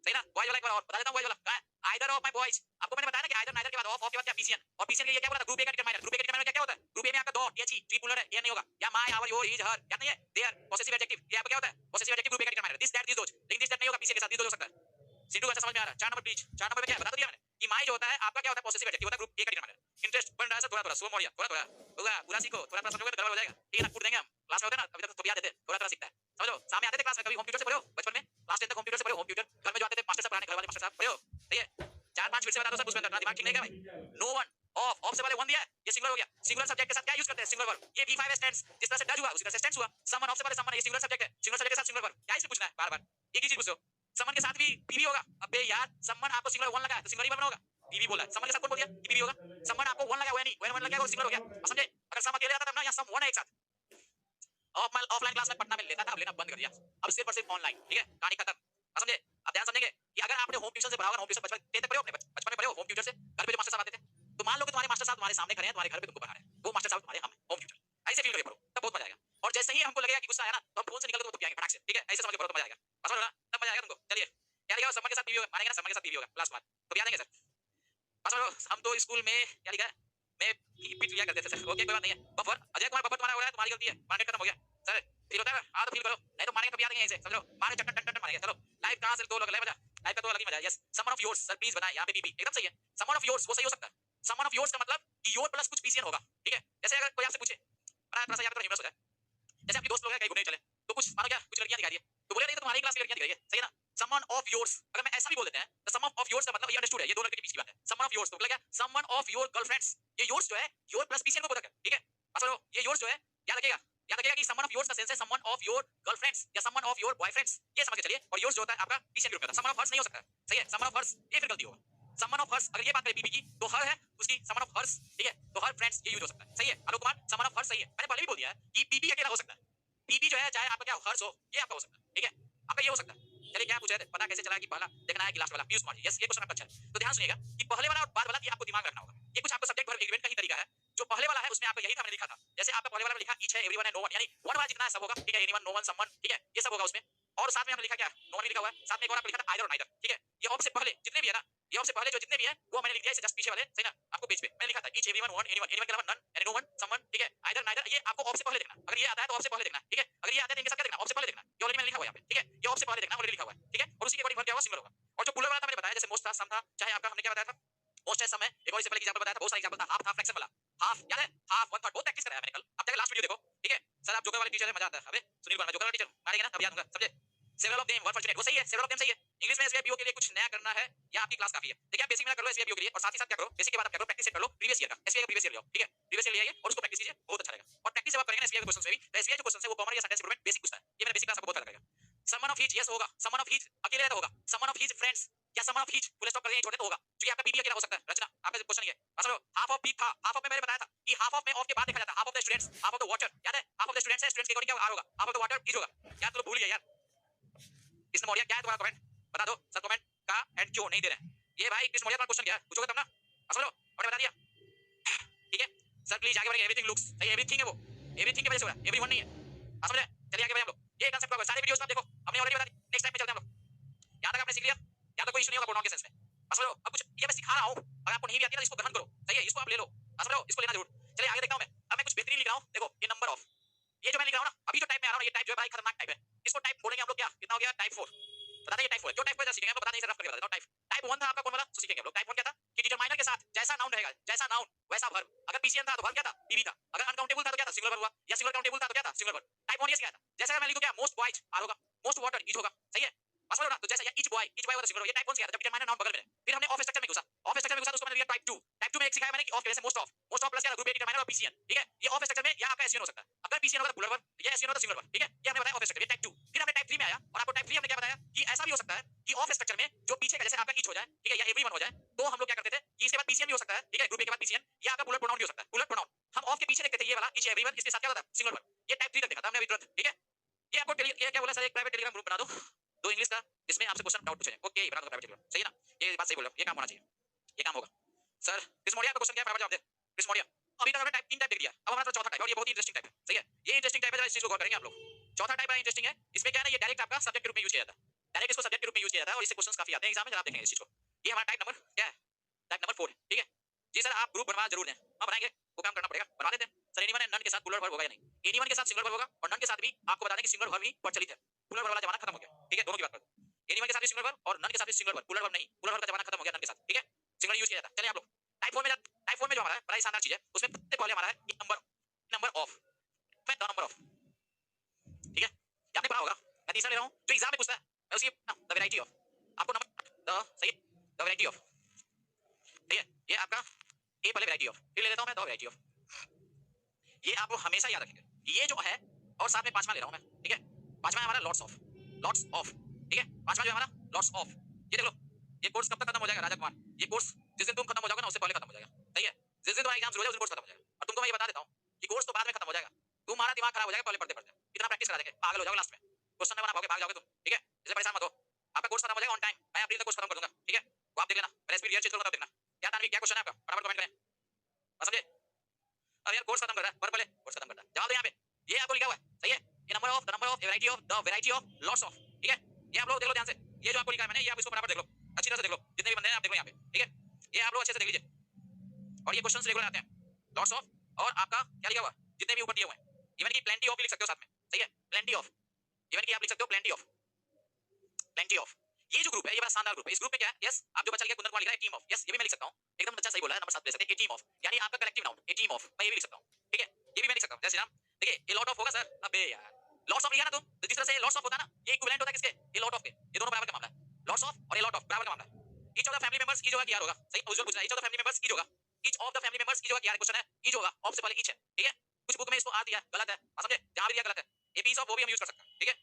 सही ना, बॉयज वाला एक बार और बता देता हूं, बॉयज वाला क्या है, आइदर ऑफ माय बॉयज, आपको मैंने बताया ना कि आइदर नाइदर के बाद ऑफ के बाद क्या पीसीएन, और पीसीएन के लिए क्या बोला था, ग्रुप ए का डिटरमाइनर, ग्रुप ए का डिटरमाइनर क्या होता है, ग्रुप ए में आपका दो टीएच ट्री पुलर है, ये नहीं होगा, या my our your his her, क्या नहीं है, देयर पॉसेसिव एडजेक्टिव, ये आपका क्या होता है, पॉसेसिव एडजेक्टिव ग्रुप ए का determiner, this that this those, लेकिन दिस दैट नहीं होगा, पीसीएन के साथ दिस दोज हो सकता है, सिंटू का समझ में आ रहा है, 4 नंबर प्लीज, 4 नंबर में क्या है बता तो दिया मैंने, कि माय जो होता है आपका क्या होता है, पॉसेसिव एडजेक्टिव होता है, ग्रुप ए का डिटरमाइनर, इंटरेस्ट बन रहा है सर, थोड़ा थोड़ा सुबह मोड़िया, थोड़ा थोड़ा होगा, पूरा सीखो, थोड़ा थोड़ा समझोगे तो गड़बड़ हो जाएगा, ठीक है ना, कूट देंगे हम, क्लास में होते हैं ना अभी तक तो याद देते, थोड़ा थोड़ा सीखता है, समझो, सामने आते थे क्लास में, कभी होम ट्यूटर से पढ़े हो बचपन में, क्लास 10 तक होम ट्यूटर से पढ़े हो, होम ट्यूटर, घर में जो आते थे मास्टर साहब पढ़ाने, घर वाले मास्टर साहब पढ़े हो, सही है, 4-5 फिर से बता दो सर, उसमें दिमाग ठीक नहीं है भाई, नो वन ऑफ से पहले वन दिया है, ये सिंगुलर हो गया, सिंगुलर सब्जेक्ट के साथ क्या यूज करते हैं, सिंगुलर वर्ब, ये V5 स्टैंड्स, जिस तरह से डज हुआ उसी तरह से स्टैंड्स हुआ, समवन ऑफ से पहले समवन, ये सिंगुलर सब्जेक्ट है, सिंगुलर सब्जेक्ट के साथ सिंगुलर वर्ब, क्या इसमें पूछना है बार-बार, एक ही चीज पूछो, समवन के साथ भी पीवी होगा, अबे यार समवन आपको सिंगुलर वन लगा है तो सिंगुलर ही वर्ब होगा, पीवी बोला है, समवन के साथ कौन बोल दिया कि पीवी होगा, समवन आपको वन लगा हुआ है नहीं, वन लगा वो सिंगुलर हो गया, अब समझे, अगर सम अकेले आता तब ना, या सम वन है एक साथ, ऑफलाइन क्लास में पढ़ना में लेता था, अब लेना बंद कर दिया, अब सिर्फ और सिर्फ ऑनलाइन, ठीक है, कहानी खत्म, समझे, अब ध्यान समझेंगे कि अगर आपने होम ट्यूशन से पढ़ा होगा, होम ट्यूशन बचपन तक पढ़े हो, अपने बचपन में पढ़े हो होम ट्यूटर से, घर पे जो मास्टर साहब आते थे, तो मान लो कि तुम्हारे मास्टर साहब तुम्हारे सामने खड़े हैं, तुम्हारे घर पे तुमको पढ़ा रहे हैं, वो मास्टर साहब तुम्हारे हम होम ट्यूटर, ऐसे फील करके पढ़ो, तब बहुत मजा आएगा, और जैसे ही हमको लगेगा कि गुस्सा आया ना, तो हम फोन से निकल के तुमको पियाएंगे फटाक से, ठीक है, ऐसे समझ के पढ़ो तो मजा आएगा, समझ लो ना, तब मजा आएगा तुमको, चलिए क्या लिखा है, समन के साथ पीवी होगा, मानेंगे ना, समन के साथ पीवी होगा, क्लास में तो पिया देंगे सर, समझ लो, हम तो स्कूल में क्या लिखा है, मैं पीट लिया करते थे सर, ओके कोई बात नहीं है, बफर अजय कुमार बफर तुम्हारा हो रहा है, तुम्हारी गलती है, मार्केट खत्म हो गया, सर फील होता है, हाँ तो फील करो, नहीं तो मारेंगे तो पिया देंगे ऐसे, समझो, मारे चट्टन टन मारेंगे, चलो लाइव कहां से दो लोग ले मजा, लाइव का तो अलग ही मजा है, yes, someone of yours, sir please बनाएं, यहां पे पीपी एकदम सही है, समवन ऑफ योर्स वो सही हो सकता है, समवन ऑफ योर्स का मतलब कि योर प्लस कुछ पीसीएन होगा, ठीक है, जैसे अगर कोई आपसे पूछे, बड़ा थोड़ा सा यहाँ पे तो ह्यूमरस हो जाए, जैसे आपके दोस्त लोग हैं कहीं घूमने चले, तो कुछ मानो क्या कुछ लड़कियां दिखा दी है, तो बोले नहीं तो तुम्हारी क्लास की लड़कियां दिख रही है, सही है ना, समवन ऑफ योर्स, अगर मैं ऐसा भी बोल देते हैं तो सम ऑफ योर्स का मतलब ये अंडरस्टूड है, ये दो लड़के के बीच की बात है, समवन ऑफ योर्स तो मतलब क्या, समवन ऑफ योर गर्लफ्रेंड्स, ये योर्स जो है योर प्लस पीसीएन को बोलता है, ठीक है, समझो, ये योर्स जो है याद रखिएगा कि समवन ऑफ योर्स का सेंस है समवन ऑफ योर गर्लफ्रेंड्स या समवन ऑफ योर बॉयफ्रेंड्स, ये समझ के चलिए, और योर्स जो होता है आपका पीसीएन ग्रुप में होता है, समवन ऑफ हर्स नहीं हो सकता, सही है, समवन ऑफ हर्स ये फिर गलती होगा, समवन ऑफ हर्स अगर ये बात करें पीपी की तो हर है उसकी समवन ऑफ हर्स, ठीक है, तो हर फ्रेंड्स ये यूज हो सकता है, सही है, Alok Kumar someone of hers सही है, मैंने पहले भी बोल दिया है कि पीपी अकेला हो सकता है, पीपी जो है चाहे आपका क्या हर्स हो, ये आपका हो सकता है, ठीक है, आपका ये हो सकता है, चलिए क्या पूछ रहे थे, पता कैसे चला कि पहला देखना है कि लास्ट वाला, पीयूष कुमार जी, यस ये क्वेश्चन आपका अच्छा है, तो ध्यान सुनिएगा कि पहले वाला और बाद वाला ये आपको दिमाग रखना होगा, ये कुछ आपको सब्जेक्ट वर्ब एग्रीमेंट का ही तरीका है, जो पहले वाला है उसमें आपको यही था मैंने लिखा था, जैसे आपका पहले वाला में लिखा ईच है एवरीवन है नो वन, यानी वन वाला जितना है सब होगा, ठीक है, एनीवन नो वन समवन, ठीक है, ये सब होगा उसमें, और साथ में हमने लिखा क्या, नो वन भी लिखा हुआ है, साथ में एक और आपको लिखा था आइदर और नाइदर, ठीक है, ये ऑफ से पहले जितने भी है ना, ये ऑफ से पहले जो जितने भी है वो मैंने लिख दिया, इसे जस्ट पीछे वाले, सही ना, आपको पेज पे मैंने लिखा था each everyone one anyone, anyone के अलावा नन, यानी नो वन समवन, ठीक है, आइदर नाइदर, ये आपको ऑफ से पहले देखना, अगर ये आता है तो ऑफ से पहले देखना, ठीक है, अगर ये आता है तो इनके साथ क्या देखना, ऑफ से पहले देखना, ये ऑलरेडी मैंने लिखा हुआ है यहाँ पे, ठीक है, ये ऑफ से पहले देखना ऑलरेडी लिखा हुआ है, ठीक है, और उसी के अकॉर्डिंग क्या होगा, सिंगल होगा, और जो पुलर वाला था मैंने बताया, जैसे मोस्ट था, सम था, चाहे आपका हमने क्या बताया था, मोस्ट है, सम है, एक और इससे पहले एग्जांपल बताया था, बहुत सारे एग्जांपल था, हाफ था, फ्रैक्शन वाला, हाफ याद है, हाफ वन थर्ड, बहुत प्रैक्टिस कराया मैंने कल, अब जाकर लास्ट वीडियो देखो, ठीक है, सर आप जोकर वाले टीचर है, मजा आता है, अबे सुनील वर्मा जोकर वाले टीचर मारेंगे ना, अब याद होगा, समझे, several of them one fortunate, वो सही है, सेवरल ऑफ देम सही है, इंग्लिश में एसबीआई पीओ के लिए कुछ नया करना है या आपकी क्लास काफी है, देखिए आप बेसिक में कर लो एसबीआई पीओ के लिए, और साथ ही साथ क्या करो, बेसिक के बाद आप क्या करो, प्रैक्टिस कर लो प्रीवियस ईयर का, एसबीआई का प्रीवियस ईयर ले आओ, ठीक है, प्रीवियस ईयर ले आइए और उसको प्रैक्टिस कीजिए, बहुत अच्छा रहेगा, और प्रैक्टिस जब आप करेंगे ना एसबीआई के क्वेश्चन से भी, तो एसबीआई जो क्वेश्चन है वो कॉमन या सेंटेंस इंप्रूवमेंट बेसिक पूछता है, ये मैंने बेसिक क्लास आपको बहुत अच्छा लगेगा, समवन ऑफ हीज यस होगा, समवन ऑफ हीज अकेले तो होगा, समवन ऑफ हीज फ्रेंड्स या someone of his full stop करके छोटे तो होगा, क्योंकि आपका पीबी अकेला हो सकता है। रचना आपका क्वेश्चन ये है समझ लो, हाफ ऑफ पी था, हाफ ऑफ में मैंने बताया था कि हाफ ऑफ में ऑफ के बाद देखा जाता है, half of the students, half of the water, याद है हाफ ऑफ द स्टूडेंट्स है, स्टूडेंट्स के अकॉर्डिंग क्या आर होगा, half of the water is होगा, क्या तुम भूल गए यार? कृष्ण मौर्य क्या है तुम्हारा कमेंट बता दो सर, कमेंट का एंड क्यों नहीं दे रहे हैं ये भाई? कृष्ण मौर्य का क्वेश्चन क्या है पूछोगे तब ना, समझ लो मैंने बता दिया ठीक है सर। प्लीज आगे बढ़िए, एवरीथिंग लुक्स सही, एवरीथिंग है वो, एवरीथिंग की वजह से हो रहा है, एवरीवन नहीं है, समझ रहे? चलिए आगे बढ़े हम लोग, ये कांसेप्ट का सारे वीडियोस में आप देखो, हमने ऑलरेडी बता दी, नेक्स्ट टाइम पे चलते हैं हम लोग। यहां तक आपने सीख लिया, यहां तक कोई इशू नहीं होगा प्रोनाउन के सेंस में, समझ लो। अब कुछ ये मैं सिखा रहा हूं, अगर आपको नहीं भी आती है तो इसको ग्रहण करो, सही है, इसको आप ले लो, समझ लो, इसको लेना जरूर। चलिए आगे देखता हूं मैं, अब मैं कुछ बेहतरीन लिख रहा हूं, देखो ये नंबर ऑफ, ये जो मैं लिख रहा हूं ना अभी जो टाइप में आ रहा हूं, ये टाइप जो है भाई खतरनाक टाइप है, इसको टाइप बोलेंगे हम लोग, क्या कितना हो गया टाइप 4, बताते हैं टाइप 4 जो टाइप 4 सीखेंगे, बता नहीं रफ करके बता देता हूं। टाइप 1 था आपका कौन वाला, तो सीखेंगे हम लोग। टाइप 1 क्या था कि डिटरमाइनर के साथ जैसा नाउन रहेगा, जैसा नाउन वैसा वर्ब, अगर पीसीएन था तो वर्ब क्या था, पीवी था, अगर अनकाउंटेबल था तो क्या था, सिंगुलर वर्ब हुआ, या सिंगुलर काउंटेबल था तो क्या था, सिंगुलर वर्ब। टाइप 1 ये क्या था, जैसा मैं लिखूं क्या, मोस्ट बॉयज आर होगा, मोस्ट वाटर इज होगा, सही है, समझ लो ना, तो जैसा या इच बॉय वाला सिंगुलर, ये टाइप 1 से आता है, जब डिटरमाइनर नाउन बगल में है। फिर हमने ऑफ स्ट्रक्चर में घुसा, ऑफ स्ट्रक्चर में घुसा तो उसको मैंने दिया टाइप 2, टाइप 2 में एक सिखाया मैंने कि ऑफ कैसे, मोस्ट ऑफ प्लस क्या, ग्रुप ए डिटरमाइनर और पीसीएन, ठीक है। ये ऑफ स्ट्रक्चर में या आपका एसयूएन हो सकता है, अगर पीसीएन होगा तो प्लूरल वर्ब, या एसयूएन होगा तो सिंगुलर वर्ब, ठीक है, ये हमने बताया ऑफ स्ट्रक्चर, ये टाइप 2। फिर हमने टाइप 3 में आया, और आपको टाइप 3 हमने क्या बताया कि ऐसा भी हो सकता है कि ऑफ स्ट्रक्चर में जो पीछे का जैसे आपका इच हो जाए, ठीक है, या एवरीवन हो जाए, तो हम लोग क्या करते थे कि इसके बाद पीसीएन भी हो सकता है, ठीक है, ग्रुप ए के बाद पीसीएन, या आपका पुलर प्रोनाउन भी हो सकता है, पुलर प्रोनाउन। हम ऑफ के पीछे देखते थे ये वाला इच एवरीवन, इसके साथ क्या होता है, सिंगुलर वर्ब। ये टाइप 3 तक देखा था हमने अभी तुरंत, ठीक है। ये आपको ये क्या बोला सर, एक प्राइवेट टेलीग्राम ग्रुप बना दो, दो इंग्लिश का, इसमें आपसे क्वेश्चन डाउट पूछेंगे, ओके बना दो प्राइवेट टेलीग्राम, सही है ना, ये बात सही बोल रहे हो, ये काम होना चाहिए, ये काम होगा। सर कृष्ण मौर्य का क्वेश्चन क्या है, फटाफट जवाब दे कृष्ण मौर्य। अभी तक हमने टाइप 3 टाइप देख दिया, अब हमारा चौथा टाइप, और ये बहुत ही इंटरेस्टिंग टाइप है, सही है, ये इंटरेस्टिंग टाइप है, इस चीज को गौर करेंगे आप लोग। चौथा टाइप बड़ा इंटरेस्टिंग है, इसमें क्या है ना, ये डायरेक्ट आपका सब्जेक्ट के रूप में यूज किया जाता है, डायरेक्ट इसको सब्जेक्ट के रूप में यूज किया जाता है, और इससे क्वेश्चंस काफी आते हैं एग्जाम में, जब आप देखेंगे इस चीज को। ये हमारा टाइप नंबर क्या है, टाइप नंबर 4, ठीक है जी सर। आप ग्रुप बनवा जरूर हैं, हां बनाएंगे, वो काम करना पड़ेगा, बनवा देते हैं सर। एनीवन एंड नन के साथ प्लूरल वर्ब होगा या नहीं, एनीवन के साथ सिंगुलर वर्ब होगा, और नन के साथ भी आपको बता दें कि सिंगुलर वर्ब ही प्रचलित है, प्लूरल वर्ब वाला जमाना खत्म हो गया, ठीक है, दोनों की बात करो, एनीवन के साथ भी सिंगुलर वर्ब और नन के साथ भी सिंगुलर वर्ब, प्लूरल वर्ब नहीं, प्लूरल वर्ब का जमाना खत्म हो गया नन के साथ, ठीक है, सिंगुलर यूज किया जाता है। चलिए आप लोग टाइप 4 में, टाइप 4 में जो हमारा है बड़ा ही शानदार चीज है, उसमें सबसे पहले हमारा है नंबर ऑफ, मैं द नंबर ऑफ, ठीक है, ये आपने पढ़ा होगा, मैं तीसरा ले रहा हूं जो एग्जाम में पूछता है, मैं उसकी द वैरायटी ऑफ, आपको नंबर द सही, द वैरायटी ऑफ, ठीक है, ये आपका ए पहले वैरायटी ऑफ, फिर ले लेता हूं मैं द वैरायटी ऑफ, ये आपको हमेशा याद रखेंगे, ये जो है, और साथ में पांचवा ले रहा हूं मैं, ठीक है, पांचवा है हमारा लॉट्स ऑफ, ठीक है, पांचवा जो है हमारा लॉट्स ऑफ, ये देख लो, ये कोर्स कब तक खत्म हो जाएगा राजा कुमार, ये कोर्स जिस दिन तुम खत्म हो जाओगे ना उससे पहले खत्म हो जाएगा, सही है, जिस दिन तुम्हारा एग्जाम शुरू हो जाए उस दिन कोर्स खत्म हो जाएगा। और तुमको मैं ये बता देता हूं कि कोर्स तो बाद में खत्म हो जाएगा, तुम्हारा दिमाग खराब हो जाएगा पहले पढ़ते पढ़ते, इतना प्रैक्टिस करा देंगे, पागल हो जाओगे लास्ट में, क्वेश्चन नहीं बना पाओगे, भाग जाओगे तुम, ठीक है, इसलिए परेशान मत हो, आपका कोर्स खत्म हो जाएगा ऑन टाइम, मैं अप्रैल तक कोर्स खत्म कर दूंगा, ठीक है, वो आप देख लेना, पहले स्पीड चेक करो तब देखना। क्या तानवी क्या क्वेश्चन है आपका, फटाफट कमेंट करें, बस समझे। अब यार कोर्स खत्म कर रहा है, पर पहले कोर्स खत्म करता है, जवाब दे यहाँ पे, ये आपको लिखा हुआ है, सही है, ये number of, the number of, variety of, the variety of, lots of, ठीक है, ये आप लोग देख लो ध्यान से, ये जो आपको लिखा है मैंने, ये आप इसको फटाफट देख लो, अच्छी तरह से देख लो, जितने भी बंदे हैं आप देख लो यहाँ पे, ठीक है, ये आप लोग अच्छे से देख लीजिए, और ये क्वेश्चंस रेगुलर आते हैं, लॉट्स ऑफ, और आपका क्या लिखा हुआ, जितने भी ऊपर दिए हुए हैं, इवन की प्लेंटी ऑफ भी लिख सकते हो साथ में, सही है, प्लेंटी ऑफ, इवन की आप लिख सकते हो प्लेंटी ऑफ, प्लेंटी ऑफ। ये जो ग्रुप है ये बड़ा शानदार ग्रुप है, इस ग्रुप में क्या है, यस आप जो बच्चा लिखा है कुंदन कुमार लिख रहा है टीम ऑफ, यस ये भी मैं लिख सकता हूं, एकदम बच्चा सही बोला है, नंबर 7 ले सकते हैं, टीम ऑफ, यानी आपका collective noun, A team of, मैं ये भी लिख सकता हूं, ठीक है, ये भी मैं लिख सकता हूं, जैसे राम देखिए, ये लॉट ऑफ होगा सर, अबे यार लॉट्स ऑफ लिखा ना तुम, तो जिस तरह से लॉट्स ऑफ होता है ना, ये इक्विवेलेंट होता है किसके, ये लॉट ऑफ के, ये दोनों बराबर का मामला है, लॉट्स ऑफ और ये लॉट ऑफ बराबर का मामला है। Each of the family members each होगा कि यार होगा, सही उज्जवल पूछ रहा है, each of the family members each होगा, each of the family members each होगा कि यार क्वेश्चन है, ईच होगा, ऑफ से पहले ईच है, ठीक है, कुछ बुक में इसको आ दिया गलत है, समझे, जहां भी दिया गलत है, ये पीस ऑफ वो भी हम यूज कर सकते हैं, ठीक है।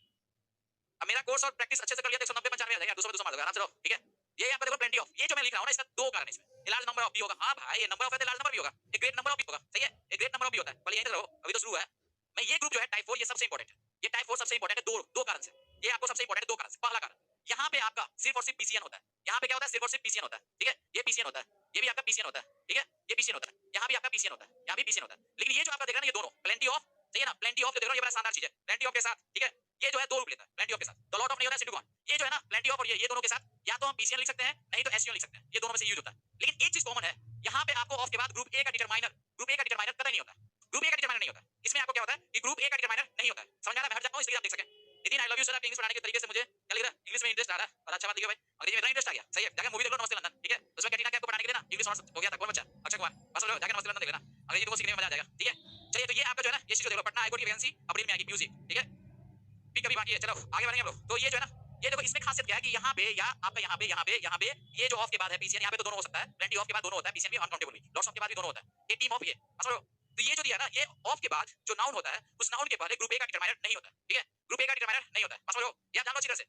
अब मेरा कोर्स और प्रैक्टिस अच्छे से कर लिया तो 190 95 आ जाएगा, दूसरा मार दोगे आराम से रहो, ठीक है। ये आपका देखो प्लेंटी ऑफ, ये जो मैं लिख रहा हूं ना इसका दो कारण है इसमें, ए लार्ज नंबर ऑफ भी होगा, हां भाई ये नंबर ऑफ है तो लार्ज नंबर भी होगा, एक ग्रेट नंबर ऑफ भी होगा, सही है, एक ग्रेट नंबर ऑफ भी होता है, पहले यहीं रहो अभी तो शुरू है। मैं ये ग्रुप जो है टाइप 4 ये सबसे इंपॉर्टेंट है, ये टाइप 4 सबसे इंपॉर्टेंट है, दो कारण से, ये आपको सबसे इंपॉर्टेंट है दो कारण से। पहला कारण, यहाँ पे आपका सिर्फ और सिर्फ पीसीएन होता है, यहाँ पे क्या होता है, सिर्फ और सिर्फ पीसीएन होता है, ठीक है, ये पीसीएन होता है, ये भी आपका पीसीएन होता है, ठीक है, ये पीसीएन होता है, यहाँ भी आपका पीसीएन होता है, यहाँ भी पीसीएन होता है, लेकिन ये जो आपका देख रहे हैं ना ये दोनों प्लेंटी ऑफ, सही है ना, प्लेंटी ऑफ जो देख रहे हो ये बड़ा शानदार चीज है, प्लेंटी ऑफ के साथ, ठीक है, ये जो है दो रूप लेता है प्लेंटी ऑफ के साथ, तो लॉट ऑफ नहीं होता है सिंपल वन, ये जो है ना प्लेंटी ऑफ और ये दोनों के साथ या तो हम पीसीएन लिख सकते हैं नहीं तो एसयूएन लिख सकते हैं, ये दोनों में से यूज होता है। लेकिन एक चीज कॉमन है, यहाँ पे आपको ऑफ के बाद ग्रुप ए का डिटरमाइनर, ग्रुप ए का डिटरमाइनर पता नहीं होता है, ग्रुप ए का डिटरमाइनर नहीं होता है, इसमें आपको क्या होता है कि ग्रुप ए का डिटरमाइनर नहीं होता है, समझ आ रहा है, मैं हट जाता हूं इसलिए आप देख सकें। Nitin I love you sir, आपके इंग्लिश पढ़ाने के तरीके से मुझे क्या लग रहा है, इंग्लिश में इंटरेस्ट आ रहा है, और अच्छा बात लिखा भाई, अंग्रेजी में इतना इंटरेस्ट आ गया, सही है, जाकर मूवी देख लो नमस्ते लंदन, ठीक है, उसमें कैटरीना कैफ को पढ़ाने के लिए ना इंग्लिश ऑनर्स हो गया था, कौन बच्चा अक्षय कुमार, बस लो जाकर नमस्ते लंदन देख लेना, अंग्रेजी तुमको सीखने में मजा आ जाएगा, ठीक है। चलिए तो ये आपका जो है ना ये चीज देख लो, पटना हाई कोर्ट की वैकेंसी अप्रैल में आएगी, म्यूजिक, ठीक है, भी कभी बाकी है, चलो आगे बढ़ेंगे हम लोग। तो ये जो है ना ये देखो इसमें खासियत क्या है कि यहाँ पे या आपका यहाँ पे ये जो ऑफ के बाद है पीसीएन, यहाँ पे तो दोनों हो सकता है, प्लेंटी ऑफ के बाद दोनों होता है, पीसीएन भी अनकाउंटेबल भी, लॉट्स ऑफ के बाद भी दोनों होता है, ये टीम ऑफ ये समझो, तो ये जो दिया ना, ये ऑफ के बाद जो नाउन होता है उस नाउन के पहले ग्रुप ए का डिटरमाइनर नहीं होता, ठीक है? ग्रुप ए का डिटरमाइनर नहीं होता, समझ लो, ये आप जान लो अच्छी तरह से,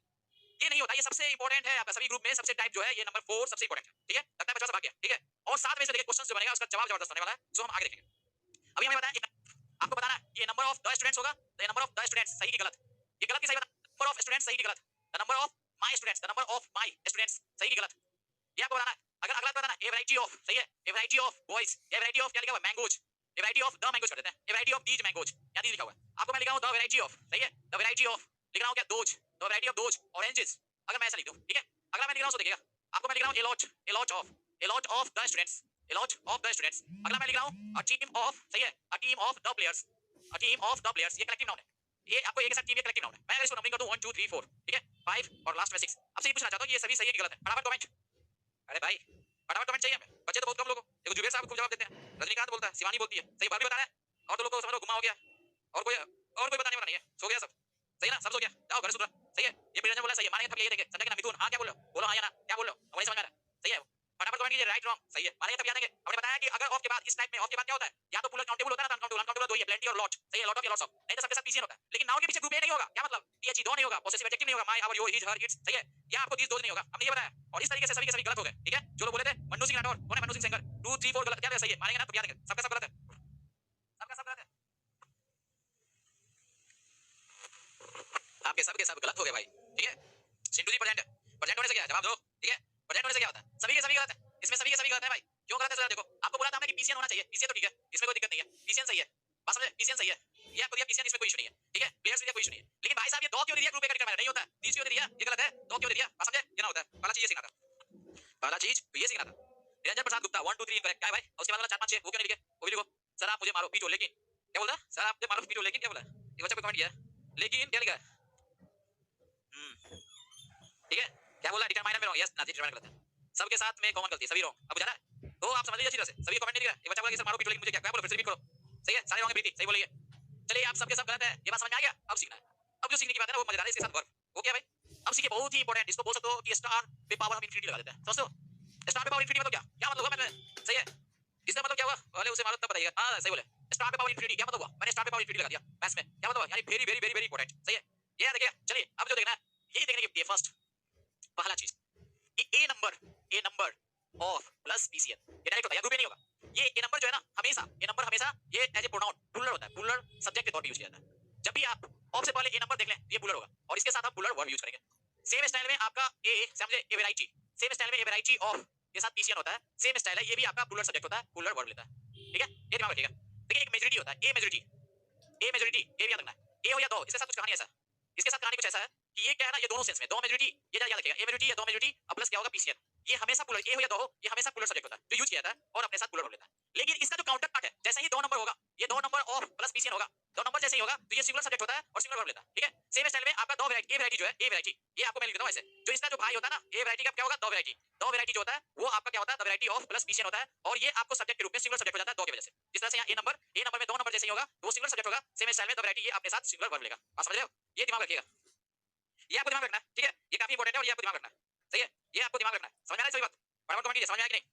ये नहीं होता। ये सबसे इंपॉर्टेंट है आपका, सभी ग्रुप में सबसे टाइप जो है ये नंबर 4 सबसे इंपॉर्टेंट है, ठीक है? लगता है बच्चा सब आ गया, ठीक है? और साथ में से देखिए क्वेश्चन जो बनेगा उसका जवाब जबरदस्त होने वाला है, सो हम आगे देखेंगे। अभी हमें बताया आपको बताना ये नंबर ऑफ द स्टूडेंट्स होगा, तो नंबर ऑफ द स्टूडेंट्स सही की गलत, ये गलत की सही बता, नंबर ऑफ स्टूडेंट्स सही की गलत, the number of my students, the number of my students सही की गलत, ये आपको बताना है। अगर अगला बताना ए वैरायटी ऑफ, सही है, ए variety of boys, A variety of क्या लिखा हुआ है, mangoes, A variety of the mangoes कर देते हैं, ए वैरायटी ऑफ दीज मैंगोज, यहां दीज लिखा हुआ है, आपको मैं लिखा हूं द वैरायटी ऑफ, सही है, द वैरायटी ऑफ लिख रहा हूं क्या, those, the variety of those oranges, अगर मैं ऐसा लिख दूं, ठीक है? अगला मैं लिख रहा हूं, सो देखिएगा, आपको मैं लिख रहा हूं a lot of, a lot of the students, a lot of the students, अगला मैं लिख रहा हूं अ टीम ऑफ, सही है, a team of the players, a team of the players, ये कलेक्टिव नाउन है, ये आपको एक के साथ टीम, ये कलेक्टिव नाउन है। मैं अगर इसको नंबरिंग कर दूं 1 2 3 4, ठीक है, 5 और लास्ट में 6, अब से ये पूछना चाहता हूं कि ये सभी सही है कि गलत है, फटाफट कमेंट, अरे भाई फटाफट कमेंट चाहिए हमें, बच्चे तो बहुत कम लोग, देखो जुबेर साहब खूब जवाब देते हैं, रजनीकांत बोलता है, शिवानी बोलती है, सही बात भी बता रहा है, और तो लोग को समझ लो घुमा हो गया, और कोई बताने वाला नहीं है, सो गया सब, सही ना, सब सो गया, जाओ घर सुधरा, सही है, ये बिरंजन बोला सही है, मानेंगे तब यही देंगे, संजय के नाम मिथुन, हां क्या बोल रहे हो, बोलो हां या ना, क्या बोल रहे हो, हमें समझ में आ रहा है, सही है, फटाफट कमेंट कीजिए, राइट रॉन्ग, सही है, मानेंगे तब याद देंगे। हमने बताया कि अगर ऑफ के बाद इस टाइप में ऑफ के बाद क्या होता है, या तो प्लूरल काउंटेबल होता है ना, अनकाउंटेबल, अनकाउंटेबल दो ही है, प्लेंटी और लॉट, सही है, लॉट ऑफ या लॉट्स ऑफ, नहीं तो सबके साथ पीसीएन होता है, लेकिन नाउन के पीछे ग्रुप ए नहीं होगा, क्या मतलब, टीएचई दो नहीं होगा, पॉसेसिव एडजेक्टिव नहीं होगा, my our your his her its, सही है, या आपको दीस दो नहीं होगा, हमने ये बताया, और इस तरीके से सभी के सभी गलत हो गए, ठीक है? जो लोग बोले थे मन्नू सिंह राठौर, कौन है मन्नू सिंह सेंगर, 2 3 4 गलत, क्या सही है, मानेंगे ना तो याद देंगे, सबका सब गलत है, सबका सब गलत है, आपके सबके सब गलत हो गए भाई, ठीक है? सिंधु जी प्रेजेंट होने से क्या है, जवाब दो, ठीक है? प्रेजेंट होने से क्या होता है, सभी के सभी गलत है, इसमें सभी के सभी गलत है भाई, क्यों गलत है सर, देखो आपको बोला था हमने कि पीसीएन होना चाहिए, पीसीएन तो ठीक है, इसमें कोई दिक्कत नहीं है, पीसीएन सही है, बात समझे, पीसीएन सही है, ये आपको दिया पीसीएन, इसमें कोई इशू नहीं है, ठीक है? प्लेयर्स दिया कोई इशू नहीं है, लेकिन भाई साहब ये दो क्यों दिया, ग्रुप ए का डिटरमाइनर नहीं होता, तीस क्यों दिया, ये गलत है, दो क्यों दिया, बात समझे, ये ना होता है, पहला चीज ये सीखना था, पहला चीज ये सीखना था। निरंजन प्रसाद गुप्ता 1 2 3 इनकरेक्ट, क्या है भाई, और उसके बाद वाला 4 5 6 वो क्यों नहीं लिखे, वो भी लिखो, सर आप मुझे मारो पीटो, लेकिन क्या बोल रहा, सर आप मुझे मारो पीटो, लेकिन क्या बोला, ये बच्चा को कमेंट किया, लेकिन क्या लिखा है, ठीक है, क्या बोला, डिटरमाइनर में रॉन्ग, यस ना, डिटरमाइनर गलत है, सबके साथ में कॉमन गलती है, सभी रॉन्ग, अब जाना है तो आप समझ लीजिए अच्छी तरह से, सभी कमेंट नहीं दिख रहा है, ये बच्चा बोला कि सर मारो पीटो, लेकिन मुझे क्या बोलो, फिर से रिपीट करो, सही है, सारे रॉन्ग है, प्रीति सही बोलिए, चलिए आप सबके सब गलत है, ये बात समझ में आ गया, अब सीखना है, अब जो सीखने की बात है ना वो मजेदार है, इसके साथ वर्ब, वो क्या भाई, अब सीखिए बहुत ही इंपॉर्टेंट, इसको बोल सकते हो कि स्टार पे पावर हम इंफिनिटी लगा देते हैं, समझते हो, स्टार पे पावर इंफिनिटी मतलब क्या, क्या मतलब हुआ, मैंने सही है, इसका मतलब क्या हुआ, पहले उसे मारो तब बताइएगा, हां सही बोले, स्टार पे पावर इंफिनिटी क्या मतलब हुआ, मैंने स्टार पे पावर इंफिनिटी लगा दिया मैथ्स में, क्या मतलब, यानी very very very very important, सही है, ये देखिए, चलिए अब जो देखना है, यही देखने की फर्स्ट पहला चीज, ए नंबर ऑफ प्लस पीसीएन, ये डायरेक्ट होता है, ग्रुप नहीं होगा, ये ए नंबर जो है ना, हमेशा ए नंबर हमेशा ये एज ए प्रोनाउन प्लूरल होता है, प्लूरल सब्जेक्ट के तौर पे यूज किया जाता है, जब भी आप ऑफ से पहले ए नंबर देख लें ये प्लूरल होगा, और इसके साथ हम प्लूरल वर्ब यूज करेंगे, सेम स्टाइल में आपका ए समझे, ए वैरायटी, सेम स्टाइल में ए वैरायटी ऑफ के साथ पीसीएन होता है, सेम स्टाइल है, ये भी आपका प्लूरल सब्जेक्ट होता है, प्लूरल वर्ब लेता है, ठीक है, ये दिमाग रखिएगा, देखिए एक मेजॉरिटी होता है, ए मेजॉरिटी ये भी याद रखना है, ए हो या दो, इसके साथ कुछ कहानी ऐसा, इसके साथ कहानी कुछ ऐसा है कि ये क्या है ना, ये दोनों सेंस में दो मेजॉरिटी, ये याद रखिएगा, ए मेजॉरिटी या दो मेजॉरिटी अब प्लस क्या होगा पीसीएन, ये हमेशा प्लूरल, ए हो या दो हो, ये हमेशा प्लूरल सब्जेक्ट होता है, जो यूज किया जाता है और अपने साथ प्लूरल लेता है, लेकिन इसका जो काउंटर पार्ट है, जैसे ही दो नंबर होगा, ये दो नंबर ऑफ प्लस पीसीएन होगा, दो नंबर जैसे ही होगा तो ये सिंगुलर सब्जेक्ट होता है और सिंगुलर वर्ब लेता है, ठीक है? सेम स्टाइल में आपका दो वैरायटी, ए वैरायटी जो है, ए वैरायटी ये आपको मैं लिख देता हूं ऐसे, जो इसका जो भाई होता है ना, ए वैरायटी का क्या होगा, दो वैरायटी जो होता है वो आपका क्या होता है, the variety of plus PCN होता है, और ये आपको सब्जेक्ट के रूप में सिंगुलर सब्जेक्ट हो जाता है दो की वजह से, जिस तरह से यहाँ ए नंबर में दो नंबर जैसे ही होगा तो वो सिंगुलर सब्जेक्ट होगा, सेम स्टाइल में द वैरायटी ये अपने साथ सिंगुलर वर्ब लेगा, आप समझ रहे हो, ये दिमाग रखिएगा, ये आपको दिमाग रखना है, ठीक है, ये काफी इंपॉर्टेंट है और ये आपको दिमाग रखना है, सही है, ये आपको दिमाग रखना है, समझ में आ रहा है सभी बात, बराबर कमेंट कीजिए, समझ में आया कि नहीं,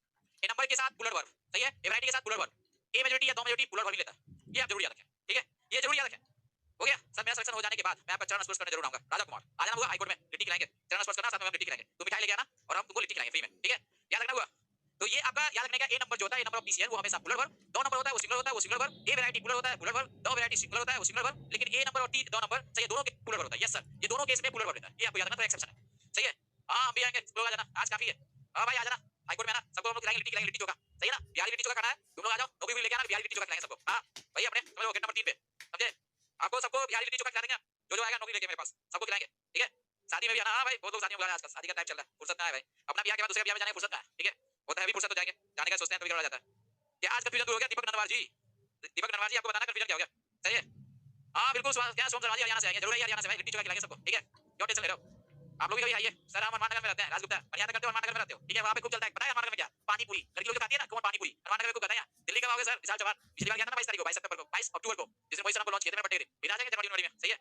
ए नंबर के साथ प्लूरल वर्ब, सही है, ए वैरायटी के साथ प्लूरल वर्ब, ए मेजॉरिटी या दो मेजॉरिटी प्लूरल वर्ब लेता है, ये आप जरूर याद रखें, ठीक है, ये जरूर याद रखें, हो गया सर, मेरा सिलेक्शन हो जाने के बाद मैं आपका चरण स्पर्श करने जरूर आऊंगा, राजा कुमार आ जाना होगा हाई कोर्ट में, लिट्टी खिलाएंगे, चरण स्पर्श करना, साथ में हम लिट्टी खिलाएंगे, तुम मिठाई लेके आना और हम तुमको लिट्टी खिलाएंगे फ्री में, ठीक है, याद रखना होगा, तो ये आपका याद रखने का ए नंबर जो होता है, ए नंबर ऑफ पीसीएन वो हमेशा प्लूरल वर्ब, दो नंबर होता है वो सिंगुलर होता है, वो singular verb, a variety plural होता है, प्लूरल वर्ब, दो वैरायटी सिंगुलर होता है, वो सिंगुलर वर्ब, लेकिन ए नंबर और टी दो नंबर सही है, दोनों के प्लूरल होता है, यस सर, ये दोनों केस में प्लूरल वर्ब लेता है, ये आपको याद रखना, तो एक्सेप्शन है, सही है, हां हम भी आएंगे, लोग आ जाना, आज काफी है, हां भाई आ जाना, हाई कोर्ट में आना, सबको हम लोग खिलाएंगे लिट्टी चोखा, सही है ना, बिहारी लिट्टी चोखा खाना है, तुम लोग आ जाओ, नौकरी भी लेके आना, बिहारी लिट्टी चोखा खिलाएंगे सबको, हां भाई अपने समझो, गेट नंबर 3 पे, समझे, आपको सबको बिहारी लिट्टी चोखा खिला देंगे, जो आएगा नौकरी लेके मेरे पास सबको खिलाएंगे, ठीक है, शादी में भी आना, हां भाई बहुत लोग शादी में बुला रहे हैं आजकल, शादी का टाइम चल रहा है, फुर्सत ना है भाई, अपना ब्याह के बाद दूसरे ब्याह में जाने की फुर्सत ना है, ठीक है, होता है भी फुर्सत हो जाएंगे, जाने का सोचते हैं तो बिगड़ जाता है, क्या आज कंफ्यूजन दूर हो गया, दीपक नरवाल जी, आपको बताना कंफ्यूजन क्या हो गया, सही है, हां बिल्कुल, क्या सोम शर्मा जी हरियाणा से आएंगे, जरूर आइए हरियाणा से भाई, लिट्टी चोखा खिलाएंगे सबको, ठीक है, क्यों टेंशन ले रहे हो, आप लोग भी आइए, सर हम हनुमान नगर में रहते हैं, राजगुप्ता मर्यादा करते हो, हनुमान नगर में रहते हो, ठीक है, वहां पे खूब चलता है, पता है हनुमान नगर में क्या, पानी पूरी, लड़की लोग जो खाती है ना, कौन पानी पूरी, हनुमान नगर में खूब खाता है, दिल्ली कब आओगे सर, विशाल चौहान, पिछली बार गया था ना 22 तारीख को, 22 सितंबर को, 22 अक्टूबर को, जिसने मोहित शर्मा को लॉन्च किया था, मैं पटेल बिना जाएंगे जनवरी में, सही है,